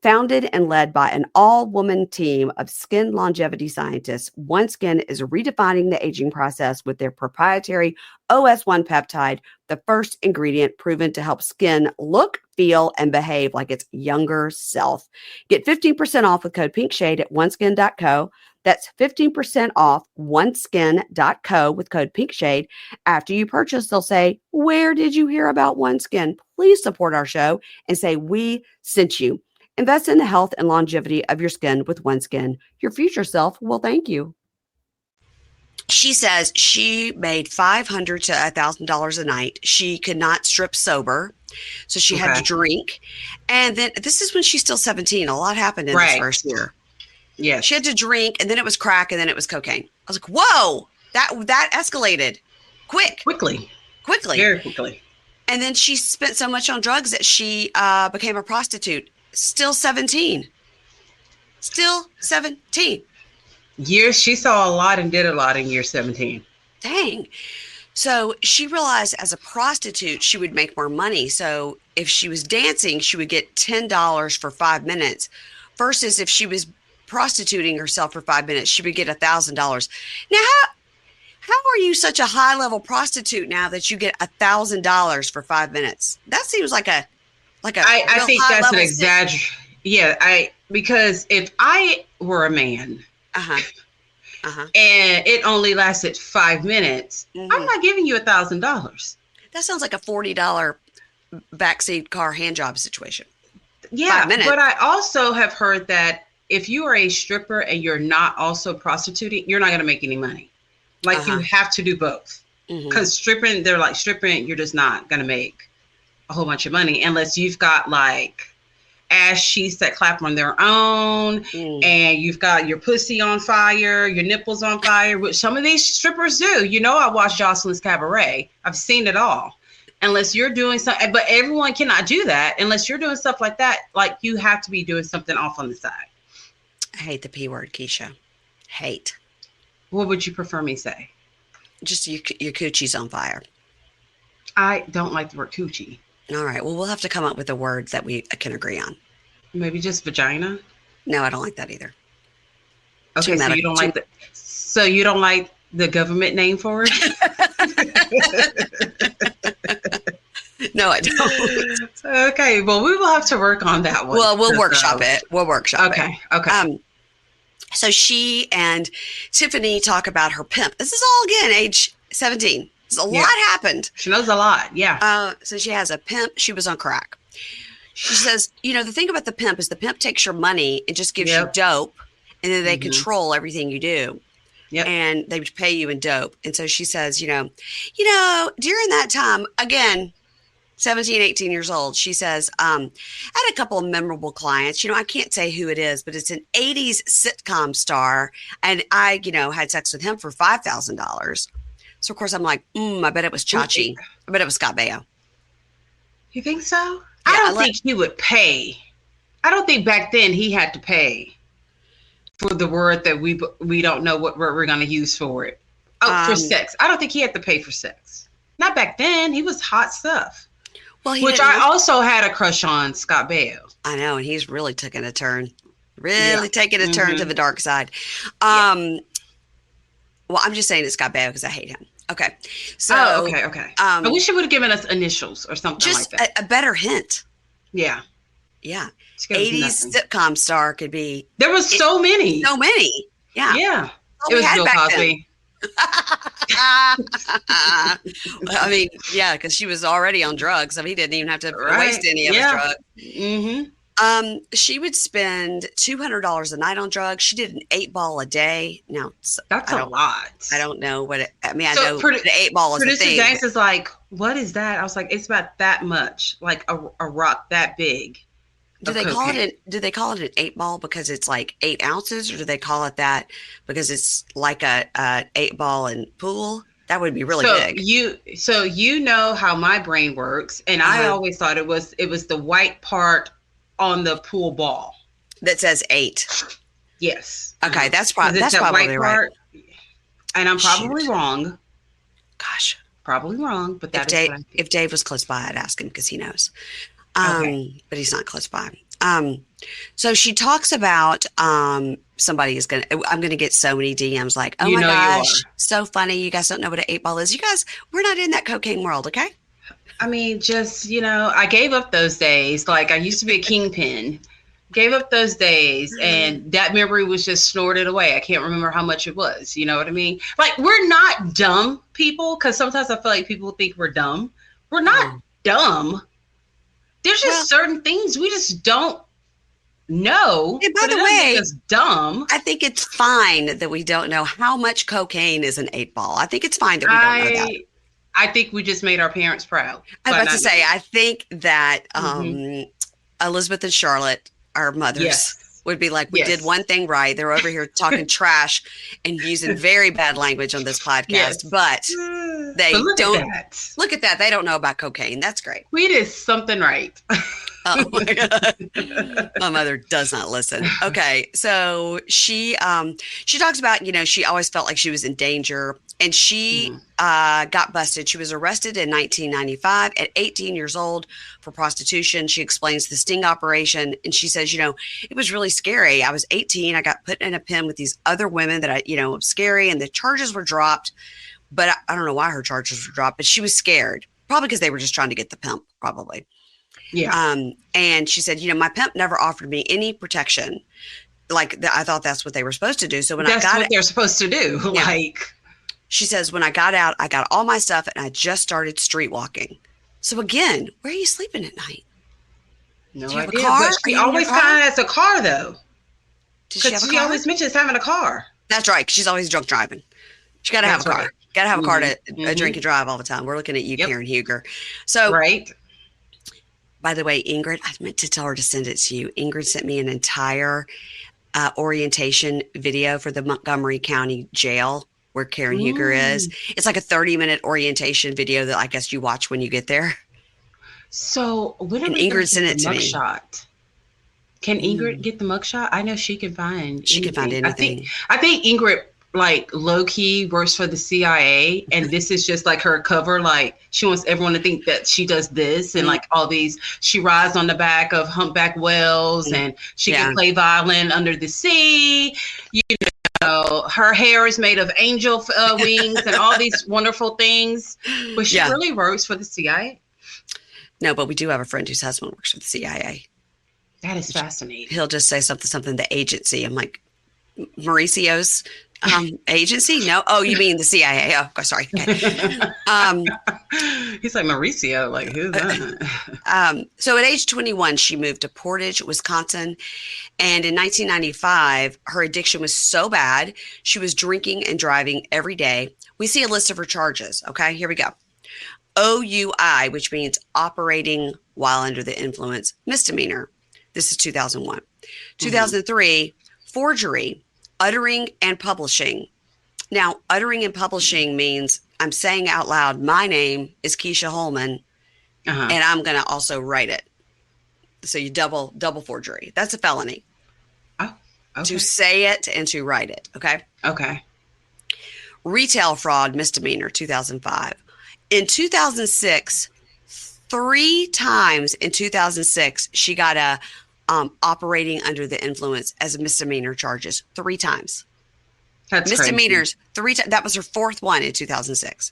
Founded and led by an all-woman team of skin longevity scientists, OneSkin is redefining the aging process with their proprietary OS1 peptide, the first ingredient proven to help skin look, feel, and behave like its younger self. Get 15% off with code PINKSHADE at oneskin.co. That's 15% off oneskin.co with code PINKSHADE. After you purchase, they'll say, "Where did you hear about OneSkin?" Please support our show and say we sent you. Invest in the health and longevity of your skin with OneSkin. Your future self will thank you. She says she made $500 to $1,000 a night. She could not strip sober, so she had to drink. And then this is when she's still 17. A lot happened in this first year. Yeah, she had to drink, and then it was crack, and then it was cocaine. I was like, "Whoa, that escalated quickly, very quickly." And then she spent so much on drugs that she became a prostitute. Still 17. She saw a lot and did a lot in year 17. Dang. So she realized as a prostitute, she would make more money. So if she was dancing, she would get $10 for 5 minutes versus if she was prostituting herself for 5 minutes, she would get $1,000. Now, how are you such a high-level prostitute now that you get $1,000 for 5 minutes? That seems like a I think that's an exaggeration. Yeah, because if I were a man, and it only lasted 5 minutes, I'm not giving you $1,000. That sounds like a $40 backseat car hand job situation. Yeah, but I also have heard that if you are a stripper and you're not also prostituting, you're not going to make any money. Like you have to do both. Because stripping, you're just not going to make a whole bunch of money unless you've got like ass cheeks that clap on their own and you've got your pussy on fire, your nipples on fire, which some of these strippers do. You know, I watched Jocelyn's Cabaret. I've seen it all. Unless you're doing something, but everyone cannot do that unless you're doing stuff like that. Like you have to be doing something off on the side. I hate the P word, Keisha. Hate. What would you prefer me say? Just your coochie's on fire. I don't like the word coochie. All right. Well, we'll have to come up with a word that we can agree on. Maybe just vagina? No, I don't like that either. Okay, so you don't like the. So you don't like the government name for it? No, I don't. Okay, well, we will have to work on that one. Well, we'll workshop it. Okay. So she and Tiffany talk about her pimp. This is all again age 17. A lot happened. She knows a lot. Yeah. So she has a pimp. She was on crack. She says, the thing about the pimp is the pimp takes your money and just gives you dope, and then they control everything you do. Yep. And they pay you in dope. And so she says, during that time, again, 17, 18 years old, she says, I had a couple of memorable clients. I can't say who it is, but it's an 80s sitcom star. And I, had sex with him for $5,000. So, of course, I'm like, I bet it was Chachi. I bet it was Scott Baio. You think so? Yeah, I don't think he would pay. I don't think back then he had to pay for the word that we don't know what word we're going to use for it. For sex. I don't think he had to pay for sex. Not back then. He was hot stuff. Well, I also had a crush on Scott Baio. I know, and he's really taking a turn. Taking a turn to the dark side. Well, I'm just saying it's Scott Baio because I hate him. Okay. So. Okay. I wish he would have given us initials or something like that. Just a better hint. Yeah. 80s sitcom star could be. There was so many. Yeah. Yeah. It was Bill Cosby. I mean, because she was already on drugs, so he didn't even have to waste any of his drugs. She would spend $200 a night on drugs. She did an 8-ball a day. Now that's a lot. I don't know what it. I mean, I know the 8-ball is a thing. Producer James is like, "What is that?" I was like, "It's about that much, like a rock that big." Do they call it an 8-ball because it's like 8 ounces, or do they call it that because it's like a 8-ball in pool? That would be really big. You know how my brain works, and I always thought it was the white part on the pool ball that says 8. Yes. Okay, that's probably right. Part, and I'm probably wrong. Gosh, probably wrong. But if Dave was close by, I'd ask him because he knows. But he's not close by. So she talks about I'm gonna get so many DMs like, oh my gosh, so funny. You guys don't know what an 8-ball is. You guys, we're not in that cocaine world, okay? I mean, just, I gave up those days. Like, I used to be a kingpin. Gave up those days, and that memory was just snorted away. I can't remember how much it was. You know what I mean? Like, we're not dumb people, because sometimes I feel like people think we're dumb. We're not dumb. There's just certain things we just don't know. And by the way, it's dumb. I think it's fine that we don't know how much cocaine is an 8-ball. I think it's fine that we don't know that. I think we just made our parents proud. I was about to say, I think that Elizabeth and Charlotte, our mothers, would be like, we did one thing right. They're over here talking trash and using very bad language on this podcast, but they don't. Look at that. They don't know about cocaine. That's great. We did something right. Oh my God. My mother does not listen. Okay. So she talks about, she always felt like she was in danger, and she got busted. She was arrested in 1995 at 18 years old for prostitution. She explains the sting operation, and she says, it was really scary. I was 18. I got put in a pen with these other women that was scary, and the charges were dropped, but I don't know why her charges were dropped, but she was scared, probably because they were just trying to get the pimp, probably. Yeah. And she said, my pimp never offered me any protection. Like, I thought that's what they were supposed to do. So that's what they're supposed to do. Yeah. Like, she says, when I got out, I got all my stuff and I just started street walking. So again, where are you sleeping at night? No idea. Have a car? But she always kind of has a car, though. Because she always mentions having a car. That's right. She's always drunk driving. She got to have a car. Right. Got to have a car to drink and drive all the time. We're looking at you, Karen Huger. So, right. By the way, Ingrid, I meant to tell her to send it to you. Ingrid sent me an entire orientation video for the Montgomery County Jail where Karen Huger is. It's like a 30-minute orientation video that I guess you watch when you get there. So when Ingrid sent it to me. Can Ingrid get the mugshot? I know she can find. She can find anything. I think Ingrid, like, low key works for the CIA, and this is just like her cover. Like, she wants everyone to think that she does this and like all these. She rides on the back of humpback whales, and she can play violin under the sea. Her hair is made of angel wings and all these wonderful things. But she really works for the CIA. No, but we do have a friend whose husband works for the CIA. That is fascinating. He'll just say something, the agency. I'm like, Mauricio's agency? No. Oh, you mean the CIA? Oh, sorry. Okay. He's like, Mauricio, like, who's that? So at age 21, she moved to Portage, Wisconsin. And in 1995, her addiction was so bad, she was drinking and driving every day. We see a list of her charges. Okay, here we go. OUI, which means operating while under the influence, misdemeanor. This is 2001. 2003, forgery, uttering and publishing. Now, uttering and publishing means I'm saying out loud, my name is Keisha Holman, and I'm going to also write it. So you double forgery. That's a felony. Oh, okay. To say it and to write it. Okay. Okay. Retail fraud, misdemeanor, 2005. In 2006, 3 times in 2006, she got a operating under the influence as a misdemeanor charges 3 times. That's misdemeanors crazy. 3 times. That was her 4th one in 2006.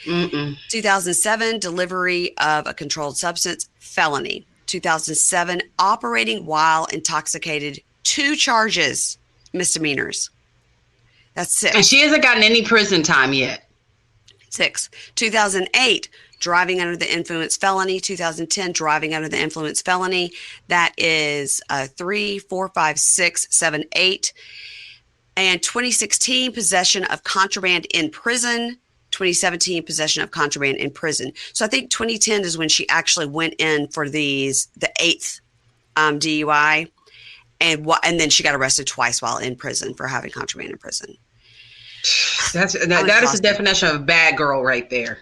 2007, delivery of a controlled substance, felony. 2007, operating while intoxicated, 2 charges, misdemeanors. That's 6. And she hasn't gotten any prison time yet. 6. 2008, driving under the influence, felony. 2010, driving under the influence, felony. That is 3, 4, 5, 6, 7, 8. And 2016, possession of contraband in prison. 2017, possession of contraband in prison. So I think 2010 is when she actually went in for the 8th DUI. And then she got arrested twice while in prison for having contraband in prison. That is the definition of a bad girl right there.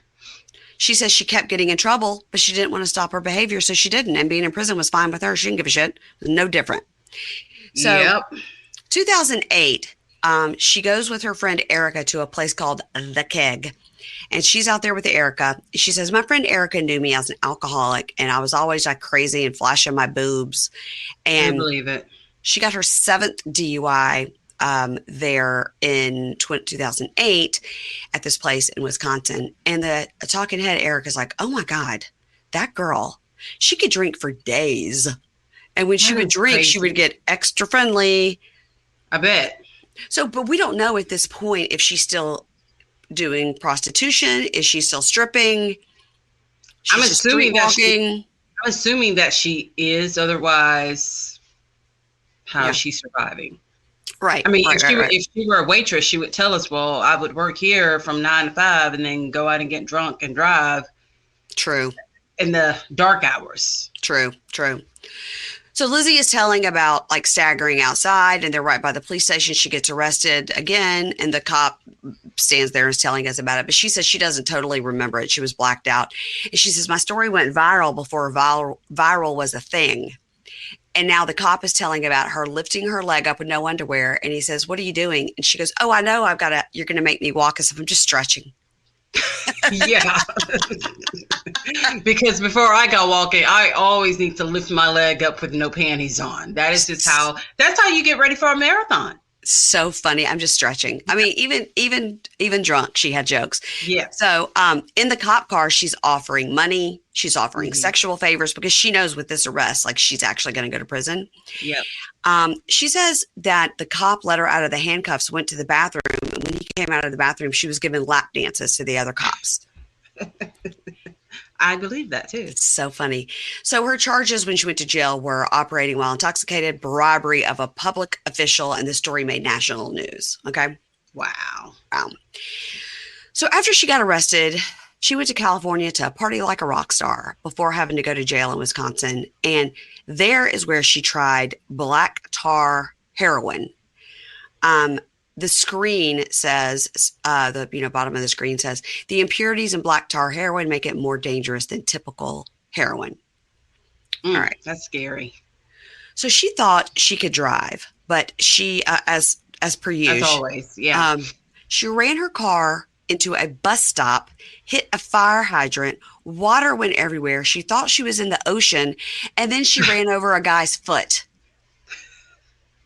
She says she kept getting in trouble, but she didn't want to stop her behavior, so she didn't. And being in prison was fine with her. She didn't give a shit. It was no different. So 2008, she goes with her friend Erica to a place called The Keg. And she's out there with Erica. She says, my friend Erica knew me as an alcoholic, and I was always like crazy and flashing my boobs. And I believe it. She got her 7th DUI there in 2008 at this place in Wisconsin. And the talking head, Erica's like, oh my God, that girl, she could drink for days. And when she would drink, crazy. She would get extra friendly. I bet. So, but we don't know at this point if she's still doing prostitution. Is she still stripping? I'm assuming that she is. Otherwise, how is she surviving? Right. I mean, if she were a waitress, she would tell us, well, I would work here from 9 to 5 and then go out and get drunk and drive. True. In the dark hours. True. So Lizzie is telling about like staggering outside, and they're right by the police station. She gets arrested again, and the cop stands there and is telling us about it. But she says she doesn't totally remember it. She was blacked out. And she says, my story went viral before viral was a thing. And now the cop is telling about her lifting her leg up with no underwear. And he says, what are you doing? And she goes, oh, I know you're going to make me walk as if I'm just stretching. Yeah. Because before I go walking, I always need to lift my leg up with no panties on. That's how you get ready for a marathon. So funny. I'm just stretching. I mean, even drunk, she had jokes. Yeah. So in the cop car, she's offering money. She's offering sexual favors because she knows with this arrest, like she's actually going to go to prison. Yep. She says that the cop let her out of the handcuffs, went to the bathroom. And when he came out of the bathroom, she was giving lap dances to the other cops. I believe that too. It's so funny. So her charges when she went to jail were operating while intoxicated, bribery of a public official, and the story made national news. Okay. Wow. So after she got arrested, she went to California to party like a rock star before having to go to jail in Wisconsin. And there is where she tried black tar heroin. The screen says, the bottom of the screen says, the impurities in black tar heroin make it more dangerous than typical heroin. All right. That's scary. So she thought she could drive, but she, as per usual. As always, yeah. She ran her car into a bus stop, hit a fire hydrant, water went everywhere. She thought she was in the ocean, and then she ran over a guy's foot.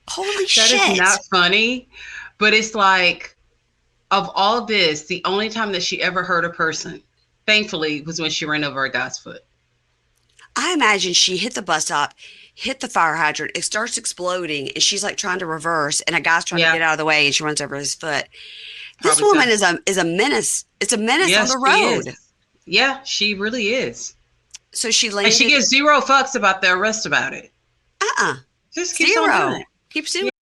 Holy shit. That is not funny. But it's like, of all this, the only time that she ever hurt a person, thankfully, was when she ran over a guy's foot. I imagine she hit the bus stop, hit the fire hydrant, it starts exploding, and she's like trying to reverse, and a guy's trying to get out of the way, and she runs over his foot. This woman is a menace. It's a menace on the road. Yeah, she really is. So she landed. And she gives zero fucks about the arrest about it. Just keeps on doing it. Keeps doing it.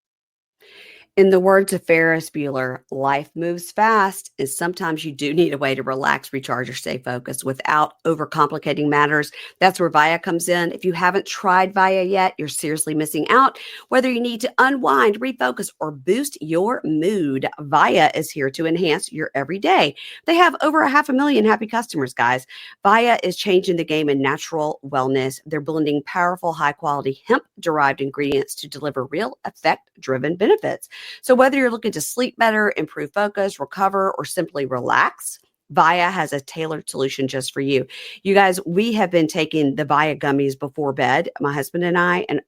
In the words of Ferris Bueller, life moves fast, and sometimes you do need a way to relax, recharge, or stay focused without overcomplicating matters. That's where Via comes in. If you haven't tried Via yet, you're seriously missing out. Whether you need to unwind, refocus, or boost your mood, Via is here to enhance your everyday. They have over 500,000 happy customers, guys. Via is changing the game in natural wellness. They're blending powerful, high-quality hemp-derived ingredients to deliver real effect-driven benefits. So whether you're looking to sleep better, improve focus, recover, or simply relax, Via has a tailored solution just for you. You guys, we have been taking the Via gummies before bed, my husband and I, and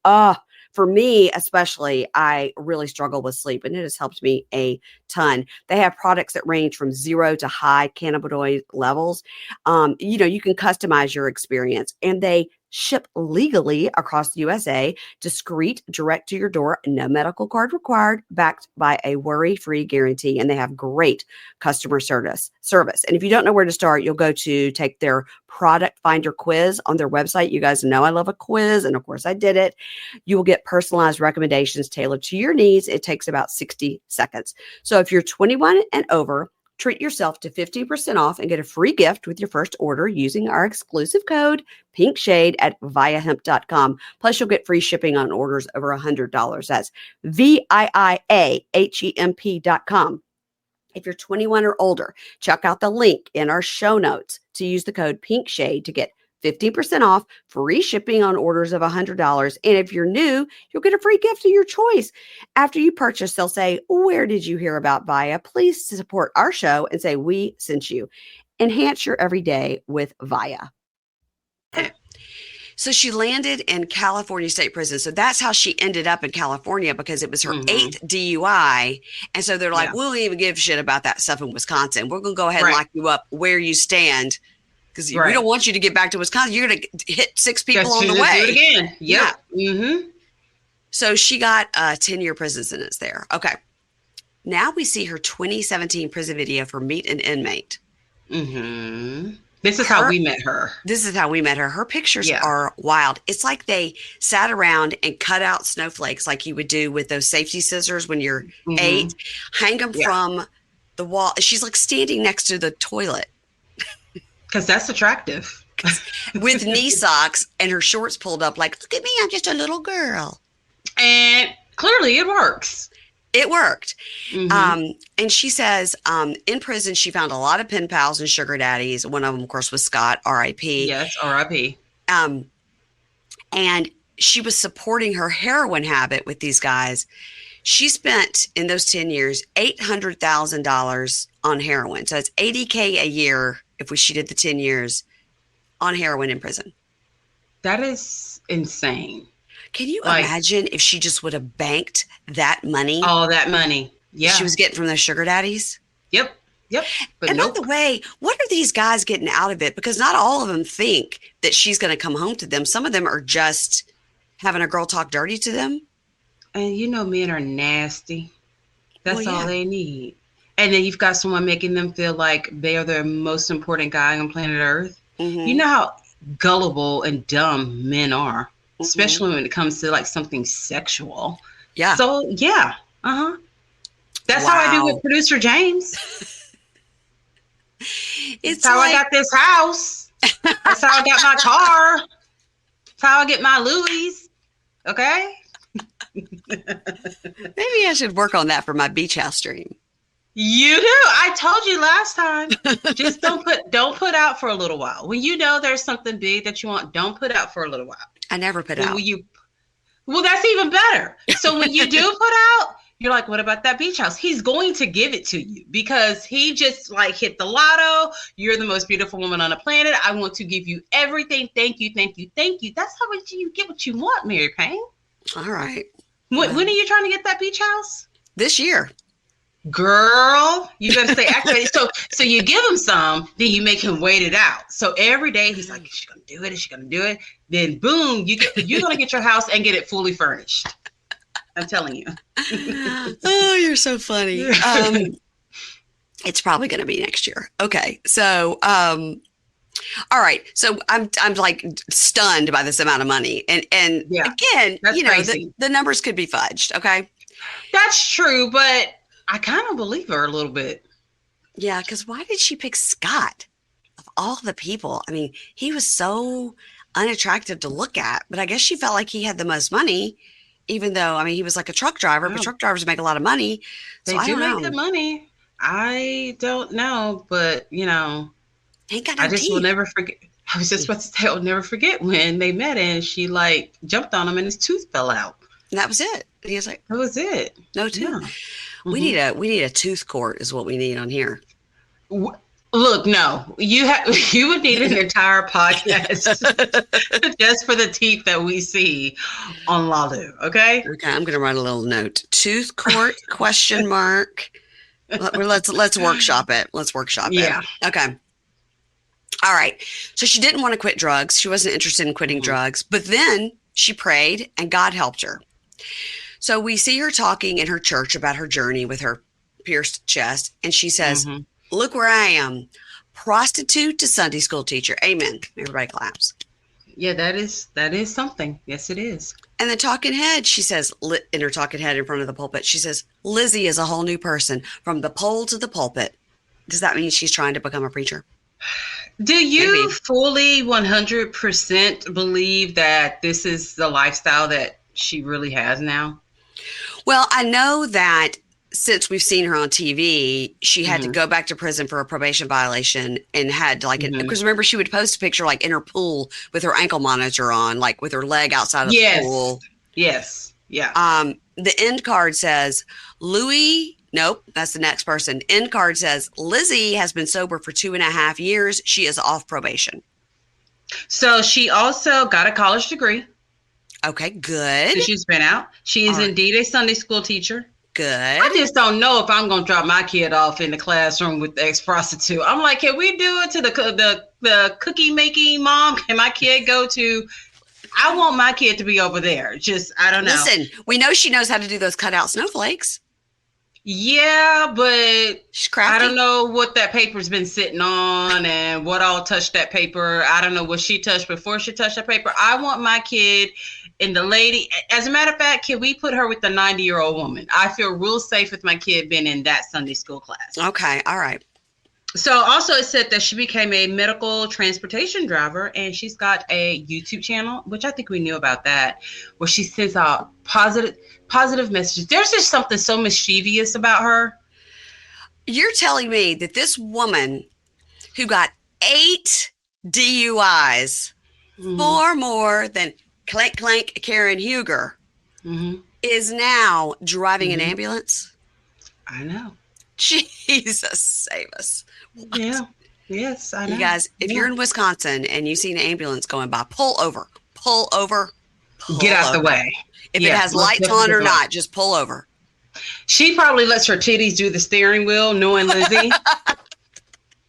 for me especially, I really struggle with sleep, and it has helped me a ton. They have products that range from 0 to high cannabinoid levels. You can customize your experience, and they ship legally across the USA, discreet, direct to your door, no medical card required, backed by a worry-free guarantee, and they have great customer service. And if you don't know where to start, you'll go to take their product finder quiz on their website. You guys know I love a quiz, and of course I did it. You will get personalized recommendations tailored to your needs. It takes about 60 seconds. So if you're 21 and over, treat yourself to 50% off and get a free gift with your first order using our exclusive code PINKSHADE at viahemp.com. Plus, you'll get free shipping on orders over $100. That's VIIAHEMP.com. If you're 21 or older, check out the link in our show notes to use the code PINKSHADE to get 15% off, free shipping on orders of $100. And if you're new, you'll get a free gift of your choice. After you purchase, they'll say, "Where did you hear about Via? Please support our show and say we sent you." Enhance your everyday with Via. So she landed in California State Prison. So that's how she ended up in California, because it was her 8th DUI. And so they're like, "We don't even give a shit about that stuff in Wisconsin. We're going to go ahead and lock you up where you stand, because we don't want you to get back to Wisconsin. You're going to hit 6 people on the way." Do it again. Yep. Yeah. So she got a 10-year prison sentence there. Okay. Now we see her 2017 prison video for Meet an Inmate. This is how we met her. This is how we met her. Her pictures are wild. It's like they sat around and cut out snowflakes like you would do with those safety scissors when you're 8, hang them from the wall. She's like standing next to the toilet. Because that's attractive. With knee socks and her shorts pulled up like, "Look at me, I'm just a little girl." And clearly it works. It worked. And she says in prison, she found a lot of pen pals and sugar daddies. One of them, of course, was Scott, R.I.P. Yes, R.I.P. And she was supporting her heroin habit with these guys. She spent, in those 10 years, $800,000 on heroin. So it's $80K a year if she did the 10 years on heroin in prison. That is insane. Can you imagine if she just would have banked that money? All that money. Yeah. She was getting from those sugar daddies? Yep. But and by the way, what are these guys getting out of it? Because not all of them think that she's going to come home to them. Some of them are just having a girl talk dirty to them. And men are nasty. That's all they need. And then you've got someone making them feel like they are the most important guy on planet Earth. You know how gullible and dumb men are. Especially when it comes to like something sexual. Yeah. So That's how I do with producer James. It's how I got this house. That's how I got my car. That's how I get my Louie. Okay. Maybe I should work on that for my beach house dream. You do. I told you last time. Just don't put out for a little while. When there's something big that you want, don't put out for a little while. I never put out. Well, that's even better. So when you do put out, you're like, "What about that beach house?" He's going to give it to you because he just hit the lotto. You're the most beautiful woman on the planet. I want to give you everything. Thank you, thank you, thank you. That's how you get what you want, Mary Payne. All right. When are you trying to get that beach house? This year. Girl, you got to stay activated. So you give him some, then you make him wait it out. So every day he's like, "Is she gonna do it? Is she gonna do it?" Then boom, you're gonna get your house and get it fully furnished. I'm telling you. Oh, you're so funny. It's probably gonna be next year. Okay, so all right. So I'm like stunned by this amount of money, and again, the numbers could be fudged. Okay, that's true, but I kind of believe her a little bit. Yeah, because why did she pick Scott of all the people? I mean, he was so unattractive to look at, but I guess she felt like he had the most money, even though, he was like a truck driver, but truck drivers make a lot of money. So they do make the money. I don't know, but, ain't got no I just will never forget. I was just about to say, I'll never forget when they met and she jumped on him and his tooth fell out. And that was it. And he was like, that was it. No tooth. Yeah. We need a tooth court is what we need on here. Look, no, you would need an entire podcast just for the teeth that we see on Lalu. Okay. Okay. I'm going to write a little note. Tooth court ? Let's workshop it. Yeah. Okay. All right. So she didn't want to quit drugs. She wasn't interested in quitting drugs, but then she prayed and God helped her. So we see her talking in her church about her journey with her pierced chest. And she says, "Look where I am, prostitute to Sunday school teacher." Amen. Everybody claps. Yeah, that is something. Yes, it is. And the talking head, she says, in her talking head in front of the pulpit, she says, "Lizzie is a whole new person from the pole to the pulpit." Does that mean she's trying to become a preacher? Do you fully 100% believe that this is the lifestyle that she really has now? Well, I know that since we've seen her on TV, she had to go back to prison for a probation violation and had to because remember she would post a picture like in her pool with her ankle monitor on, like with her leg outside of the pool. Yes. Yeah. The end card says Louie. Nope, that's the next person. End card says Lizzie has been sober for 2.5 years. She is off probation. So she also got a college degree. Okay, good. So she's been out. She is indeed a Sunday school teacher. Good. I just don't know if I'm going to drop my kid off in the classroom with the ex-prostitute. I'm like, can we do it to the cookie making mom? Can my kid go to... I want my kid to be over there. Just, I don't know. Listen, we know she knows how to do those cutout snowflakes. Yeah, but she's crafty. I don't know what that paper's been sitting on and what all touched that paper. I don't know what she touched before she touched that paper. I want my kid and the lady. As a matter of fact, can we put her with the 90-year-old woman? I feel real safe with my kid being in that Sunday school class. Okay, all right. So also it said that she became a medical transportation driver, and she's got a YouTube channel, which I think we knew about that, where she sends out positive messages. There's just something so mischievous about her. You're telling me that this woman who got 8 DUIs, 4 more than clank clank Karen Huger, is now driving an ambulance? I know. Jesus save us. What? Yeah. Yes, I know. You guys, if you're in Wisconsin and you see an ambulance going by, pull over. Get out the way. If it has lights on or not, just pull over. She probably lets her titties do the steering wheel, knowing Lizzie.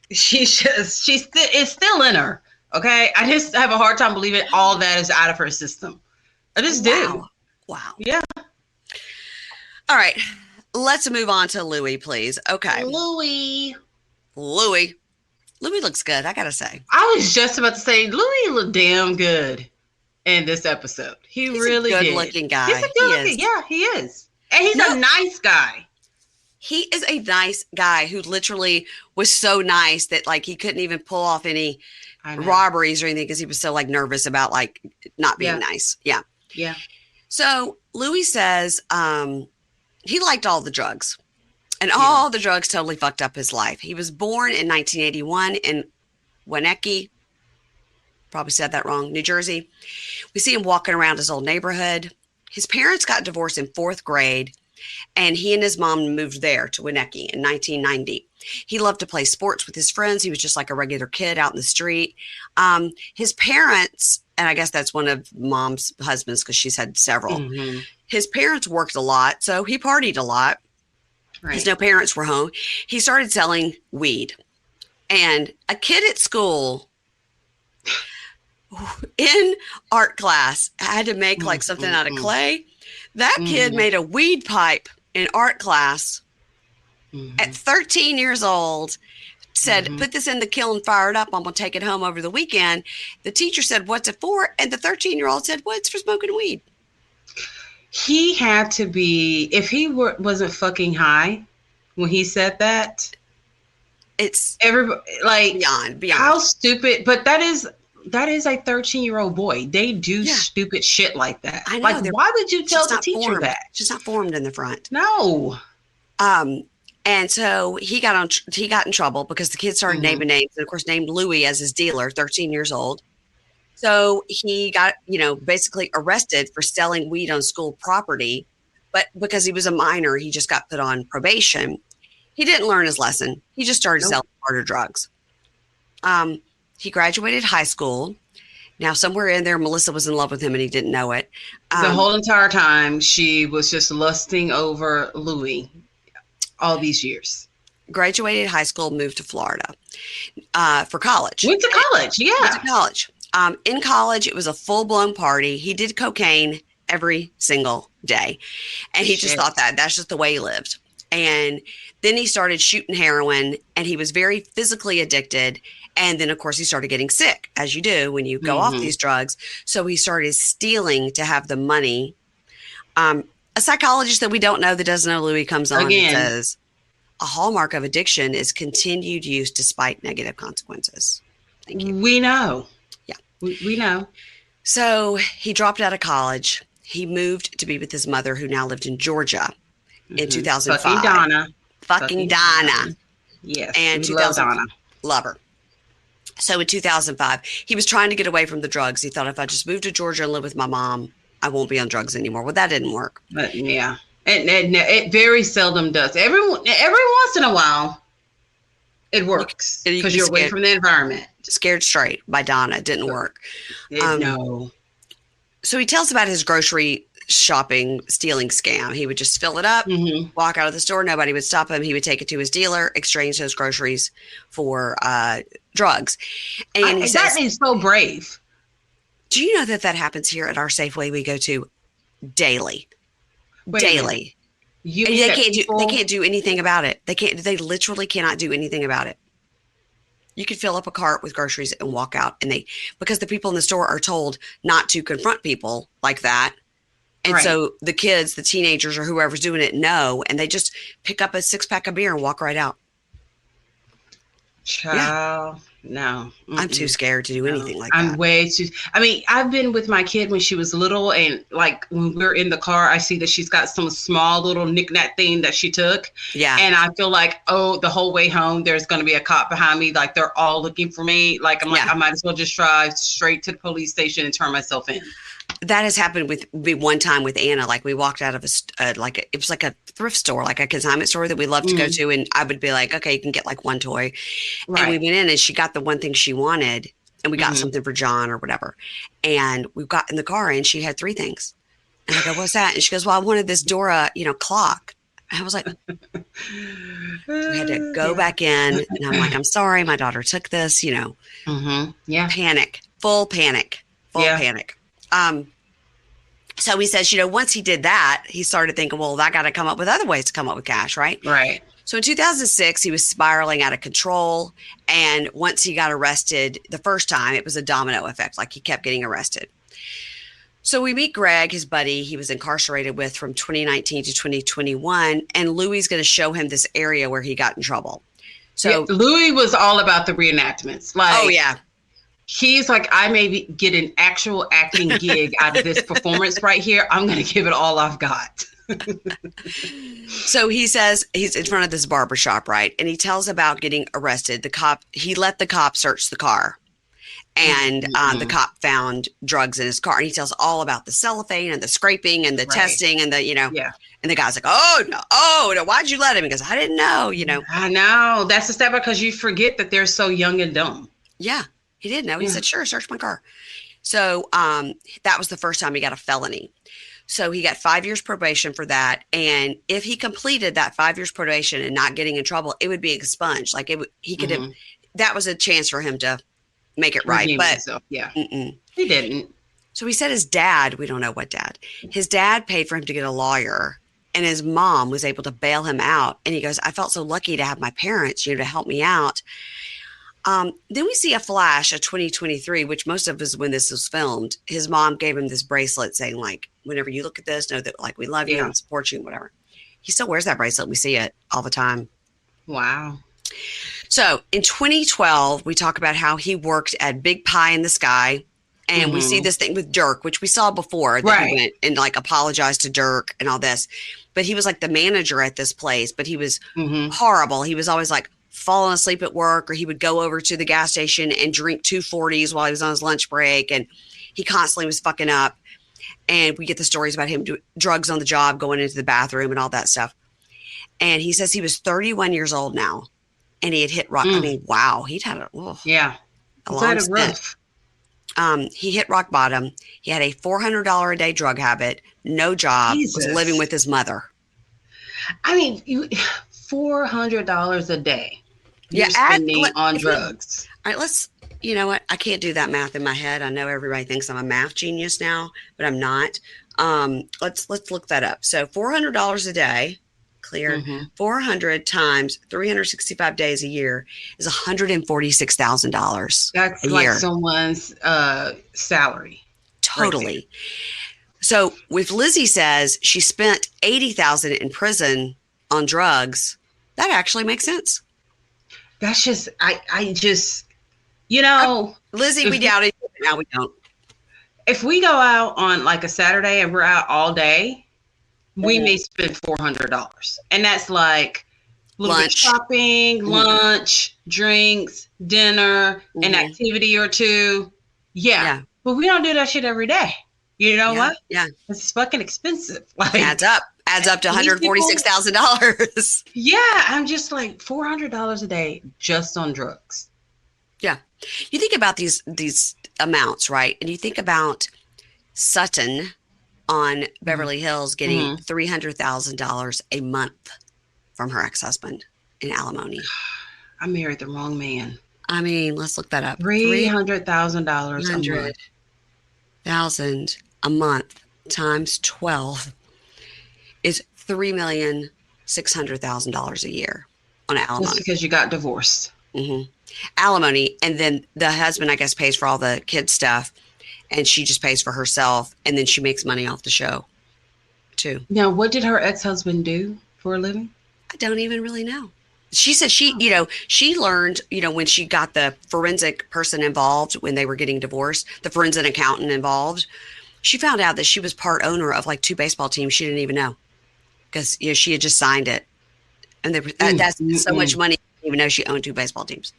It's still in her. Okay. I just have a hard time believing all that is out of her system. I just do. Wow. Yeah. All right. Let's move on to Louie, please. Okay. Louie looks good, I gotta say. I was just about to say, Louie looked damn good in this episode. He's really a good-looking guy. He's a good-looking, yeah, he is. And he's a nice guy. He is a nice guy who literally was so nice that like he couldn't even pull off any robberies or anything because he was so like nervous about like not being nice. Yeah. Yeah. So Louie says he liked all the drugs. And all the drugs totally fucked up his life. He was born in 1981 in Winnetka, probably said that wrong, New Jersey. We see him walking around his old neighborhood. His parents got divorced in 4th grade, and he and his mom moved there to Winnetka in 1990. He loved to play sports with his friends. He was just like a regular kid out in the street. His parents, and I guess that's one of mom's husbands because she's had several. His parents worked a lot, so he partied a lot. His no parents were home. He started selling weed. And a kid at school in art class had to make like something out of clay. That kid made a weed pipe in art class at 13 years old, said, put this in the kiln, fire it up. I'm going to take it home over the weekend. The teacher said, what's it for? And the 13-year-old said, well, it's for smoking weed. He had to be, if he wasn't fucking high when he said that, it's everybody like beyond. How stupid, but that is a 13-year-old boy. They do stupid shit like that. I know, like, why would you tell the teacher that? She's not formed in the front. No. And so he got in trouble because the kid started naming names, and of course named Louie as his dealer, 13 years old. So he got, basically arrested for selling weed on school property, but because he was a minor, he just got put on probation. He didn't learn his lesson. He just started selling harder drugs. He graduated high school. Now, somewhere in there, Melissa was in love with him and he didn't know it. The whole entire time, she was just lusting over Louie all these years. Graduated high school, moved to Florida for college. Went to college, Went to college. In college, it was a full-blown party. He did cocaine every single day. And he just thought that's just the way he lived. And then he started shooting heroin, and he was very physically addicted. And then, of course, he started getting sick, as you do when you go off these drugs. So he started stealing to have the money. A psychologist that we don't know that doesn't know Louie comes on and says, a hallmark of addiction is continued use despite negative consequences. Thank you. We know. Yeah. We know. So he dropped out of college. He moved to be with his mother, who now lived in Georgia. in 2005. Fucking Donna. Fucking Donna. Yes, and we love Donna. Love her. So in 2005, he was trying to get away from the drugs. He thought, if I just move to Georgia and live with my mom, I won't be on drugs anymore. Well, that didn't work. But yeah, it very seldom does. Every once in a while, it works because you're away from the environment. Scared Straight by Donna didn't work. No. So he tells about his grocery shopping stealing scam. He would just fill it up, walk out of the store. Nobody would stop him. He would take it to his dealer, exchange those groceries for drugs. And he says, that is so brave. Do you know that happens here at our Safeway we go to daily? Daily. They can't do anything about it. They literally cannot do anything about it. You could fill up a cart with groceries and walk out, and because the people in the store are told not to confront people like that. And so the kids, the teenagers, or whoever's doing it know, and they just pick up a 6-pack of beer and walk right out. Child, no. I'm too scared to do anything like that. I'm way too. I mean, I've been with my kid when she was little, and like when we're in the car, I see that she's got some small little knick-knack thing that she took. Yeah. And I feel like, the whole way home, there's going to be a cop behind me. Like they're all looking for me. Like I'm like, I might as well just drive straight to the police station and turn myself in. That has happened with me one time with Anna. Like we walked out of it was like a thrift store, like a consignment store that we love to go to. And I would be like, okay, you can get like one toy. Right. And we went in and she got the one thing she wanted, and we got something for John or whatever. And we got in the car and she had 3 things. And I go, what's that? And she goes, well, I wanted this Dora, clock. And I was like, we had to go back in. And I'm like, I'm sorry, my daughter took this, Yeah. Panic, full panic. So he says, once he did that, he started thinking, well, I got to come up with other ways to come up with cash, right? Right. So in 2006, he was spiraling out of control. And once he got arrested the first time, it was a domino effect. Like he kept getting arrested. So we meet Greg, his buddy he was incarcerated with from 2019 to 2021. And Louie's going to show him this area where he got in trouble. So Louie was all about the reenactments. Like, oh, yeah. He's like, I may get an actual acting gig out of this performance right here. I'm going to give it all I've got. So he says he's in front of this barbershop, right? And he tells about getting arrested. He let the cop search the car. And the cop found drugs in his car. And he tells all about the cellophane and the scraping and the testing and the, And the guy's like, oh, no, why'd you let him? He goes, I didn't know, I know. That's the step because you forget that they're so young and dumb. Yeah. He did know. He said, sure, search my car. So that was the first time he got a felony. So he got 5 years probation for that. And if he completed that 5 years probation and not getting in trouble, it would be expunged. Like he could have, that was a chance for him to make it right. But he didn't. So he said his dad, we don't know what dad, his dad paid for him to get a lawyer, and his mom was able to bail him out. And he goes, I felt so lucky to have my parents, to help me out. Then we see a flash of 2023, which most of us, when this was filmed, his mom gave him this bracelet saying, like, whenever you look at this, know that, like, we love you and support you and whatever. He still wears that bracelet. We see it all the time. Wow. So in 2012, we talk about how he worked at Big Pie in the Sky. And we see this thing with Dirk, which we saw before. That he went and, like, apologized to Dirk and all this. But he was, like, the manager at this place. But he was horrible. He was always, like, falling asleep at work, or he would go over to the gas station and drink 240s while he was on his lunch break. And he constantly was fucking up. And we get the stories about him doing drugs on the job, going into the bathroom and all that stuff. And he says he was 31 years old now. And he had hit rock. I mean, wow. He'd had a long stint. He hit rock bottom. He had a $400 a day drug habit, no job, was living with his mother. I mean, $400 a day. You're spending on drugs. All right, let's, you know what? I can't do that math in my head. I know everybody thinks I'm a math genius now, but I'm not. Let's look that up. So $400 a day, clear. 400 times 365 days a year is $146,000. That's a like year. Someone's salary. Totally. Right. So if Lizzie says she spent $80,000 in prison on drugs, that actually makes sense. That's just, Lizzie, we doubted it, but now we don't. If we go out on like a Saturday and we're out all day, we may spend $400, and that's like a little bit Lunch. shopping, lunch, drinks, dinner, an activity or two. Yeah. But we don't do that shit every day. You know what? Yeah. It's fucking expensive. Like, adds up to $146,000. Yeah. I'm just like $400 a day just on drugs. Yeah. You think about these amounts, right? And you think about Sutton on Beverly Hills getting $300,000 a month from her ex-husband in alimony. I married the wrong man. I mean, let's look that up. $300,000 a month times 12 is $3,600,000 a year on alimony. Just because you got divorced. Alimony, and then the husband, I guess, pays for all the kids' stuff, and she just pays for herself, and then she makes money off the show, too. Now, what did her ex-husband do for a living? I don't even really know. She said she learned, when she got the forensic person involved when they were getting divorced, the forensic accountant involved, she found out that she was part owner of like 2 baseball teams she didn't even know, because she had just signed it, and that's so much money. I didn't even know she owned 2 baseball teams.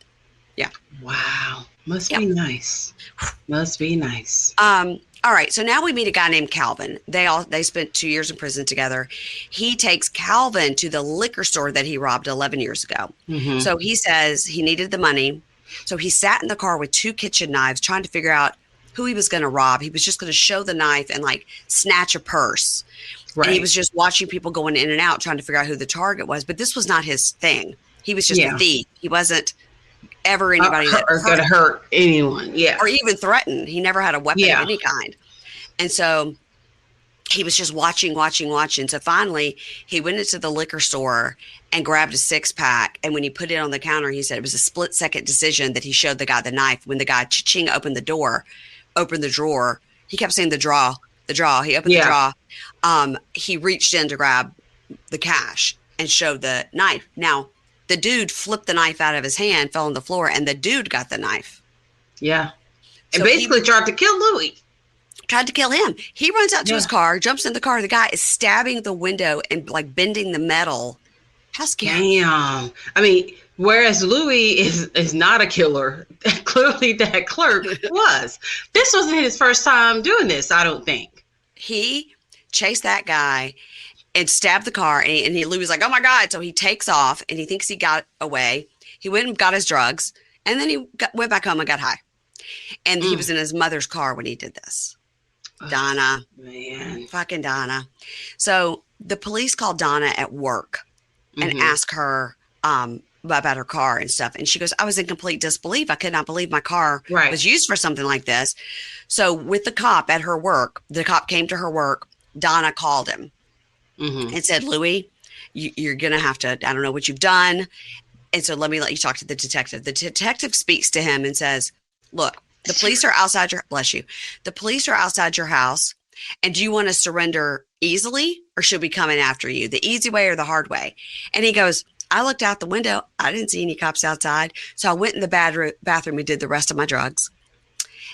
Yeah. Wow. Must be nice. Must be nice. All right. So now we meet a guy named Calvin. They spent 2 years in prison together. He takes Calvin to the liquor store that he robbed 11 years ago. So he says he needed the money. So he sat in the car with 2 kitchen knives trying to figure out who he was going to rob. He was just going to show the knife and like snatch a purse. Right. And he was just watching people going in and out trying to figure out who the target was. But this was not his thing. He was just a thief. He wasn't ever anybody that going to hurt anyone. Yeah. Or even threaten. He never had a weapon of any kind. And so he was just watching. So finally he went into the liquor store and grabbed a 6-pack. And when he put it on the counter, he said it was a split-second decision that he showed the guy the knife. When the guy cha-ching opened the drawer, he kept saying the draw. He opened the drawer. He reached in to grab the cash and showed the knife. Now, the dude flipped the knife out of his hand, fell on the floor, and the dude got the knife. Yeah. And so basically tried to kill Louie. Tried to kill him. He runs out to his car, jumps in the car. The guy is stabbing the window and like bending the metal. How scary. Damn. I mean, whereas Louie is not a killer, clearly that clerk was. This wasn't his first time doing this, I don't think. He chased that guy and stabbed the car, and Louie's like, oh my God. So he takes off and he thinks he got away. He went and got his drugs, and then he went back home and got high. And he was in his mother's car when he did this. Donna. Man. Fucking Donna. So the police called Donna at work and asked her about her car and stuff. And she goes, I was in complete disbelief. I could not believe my car was used for something like this. So with the cop at her work, the cop came to her work. Donna called him and said, Louie, you're going to have to, I don't know what you've done. And so let you talk to the detective. The detective speaks to him and says, look, the police are outside the police are outside your house. And do you want to surrender easily, or should we come in after you? The easy way or the hard way? And he goes, I looked out the window. I didn't see any cops outside. So I went in the bathroom and did the rest of my drugs.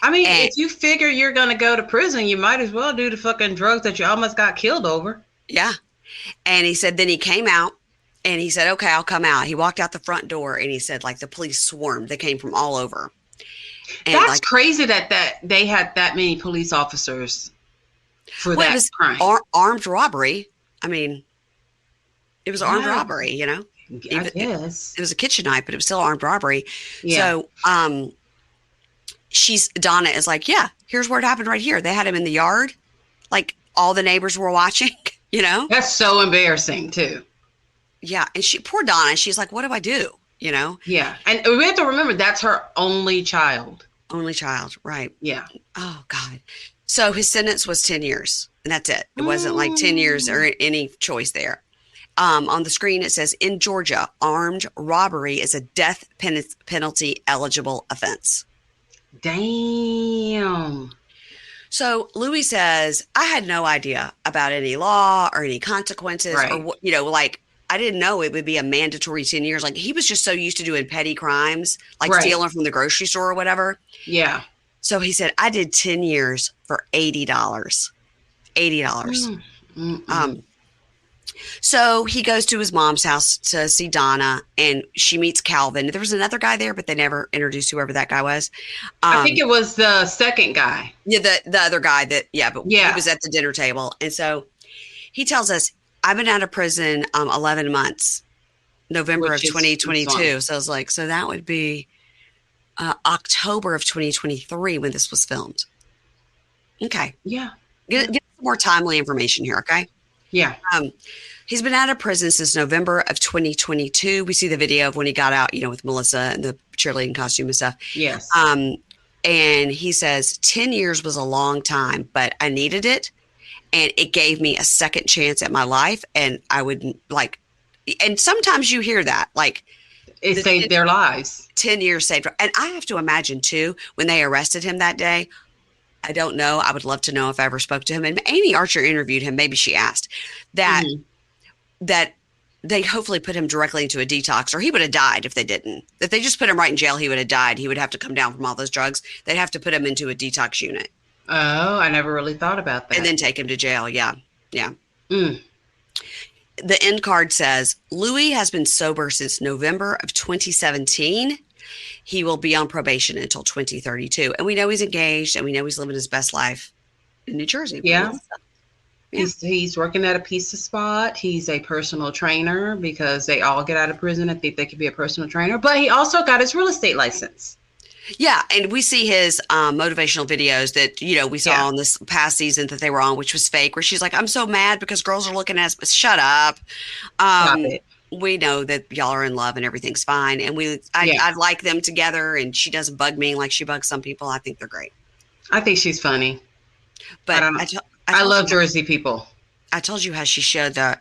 I mean, if you figure you're going to go to prison, you might as well do the fucking drugs that you almost got killed over. Yeah. And he said, then he came out and he said, okay, I'll come out. He walked out the front door and he said, like, the police swarmed. They came from all over. And that's crazy that they had that many police officers for that crime. Armed robbery. I mean, it was armed robbery, you know? I guess. It was a kitchen knife, but it was still armed robbery. Yeah. So Donna is like, yeah, here's where it happened right here. They had him in the yard. Like, all the neighbors were watching, you know? That's so embarrassing, too. Yeah. And poor Donna, she's like, what do I do? You know? Yeah. And we have to remember that's her only child. Only child. Right. Yeah. Oh, God. So his sentence was 10 years and that's it. It wasn't like 10 years or any choice there. On the screen, it says in Georgia, armed robbery is a death penalty eligible offense. Damn. So Louie says, I had no idea about any law or any consequences or, you know, like, I didn't know it would be a mandatory 10 years. Like, he was just so used to doing petty crimes, like stealing from the grocery store or whatever. Yeah. So he said, I did 10 years for $80. $80. So he goes to his mom's house to see Donna, and she meets Calvin. There was another guy there, but they never introduced whoever that guy was. I think it was the second guy. Yeah, the other guy that, but he Yeah. was at the dinner table. And so he tells us, I've been out of prison 11 months, November of 2022. So I was like, so that would be October of 2023 when this was filmed. Okay. Yeah. Get some more timely information here, okay? Yeah. He's been out of prison since November of 2022. We see the video of when he got out, with Melissa and the cheerleading costume and stuff. Yes. And he says, 10 years was a long time, but I needed it. And it gave me a second chance at my life. And I would and sometimes you hear that, it saved their lives. 10 years saved. And I have to imagine too, when they arrested him that day, I don't know. I would love to know if I ever spoke to him. And Amy Archer interviewed him. Maybe she asked that, that they hopefully put him directly into a detox, or he would have died if they didn't. If they just put him right in jail, he would have died. He would have to come down from all those drugs. They'd have to put him into a detox unit. Oh, I never really thought about that. And then take him to jail. Yeah. Yeah. Mm. The end card says, Louie has been sober since November of 2017. He will be on probation until 2032. And we know he's engaged, and we know he's living his best life in New Jersey. Yeah. He's working at a pizza spot. He's a personal trainer because they all get out of prison and think they could be a personal trainer. But he also got his real estate license. Yeah, and we see his motivational videos that, we saw on this past season that they were on, which was fake, where she's like, I'm so mad because girls are looking at us. Shut up. Stop it. We know that y'all are in love and everything's fine. And I like them together, and she doesn't bug me like she bugs some people. I think they're great. I think she's funny. But I love Jersey people. I told you how she showed the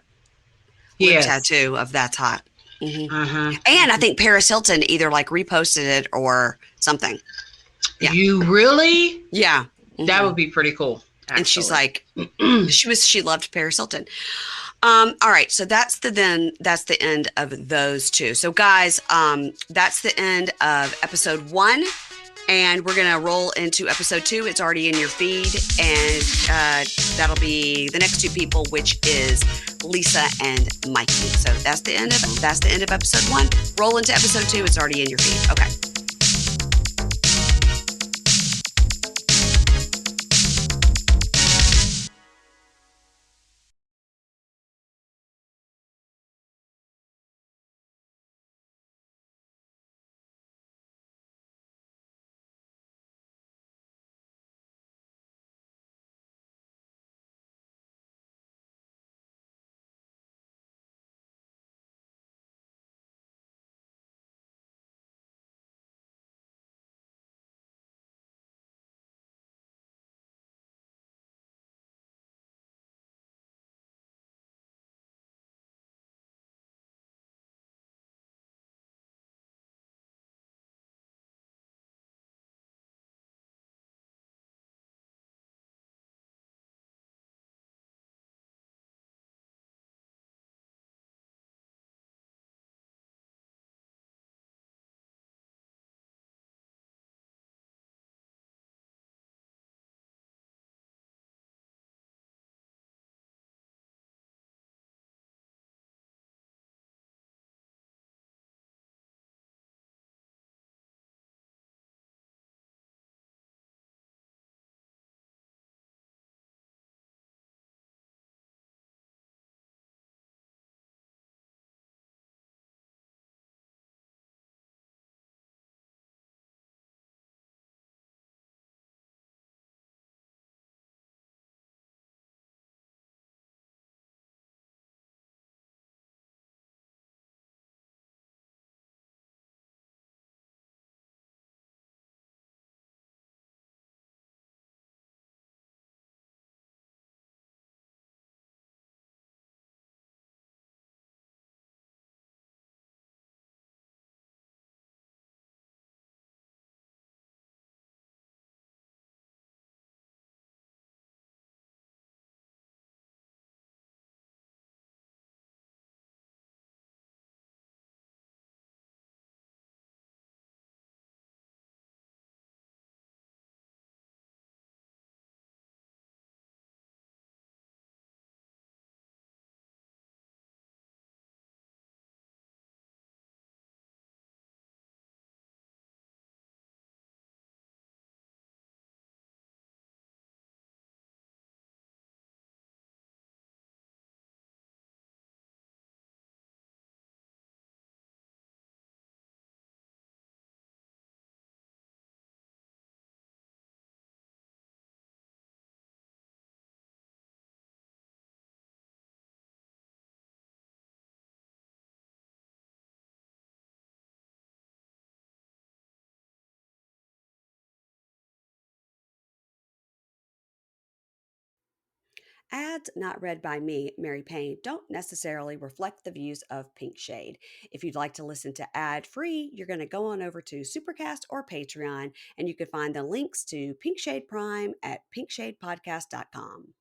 lip tattoo of That's Hot. Mm-hmm. And I think Paris Hilton either reposted it or something. Yeah. You really? Yeah. Mm-hmm. That would be pretty cool. Actually. And she's like, she loved Paris Hilton. All right. So that's the end of those two. So guys, that's the end of episode 1. And we're going to roll into episode 2. It's already in your feed. And that'll be the next 2 people, which is Lisa and Mikey. So that's the end of episode 1. Roll into episode 2. It's already in your feed. Okay. Ads not read by me, Mary Payne, don't necessarily reflect the views of Pink Shade. If you'd like to listen to ad-free, you're going to go on over to Supercast or Patreon, and you can find the links to Pink Shade Prime at pinkshadepodcast.com.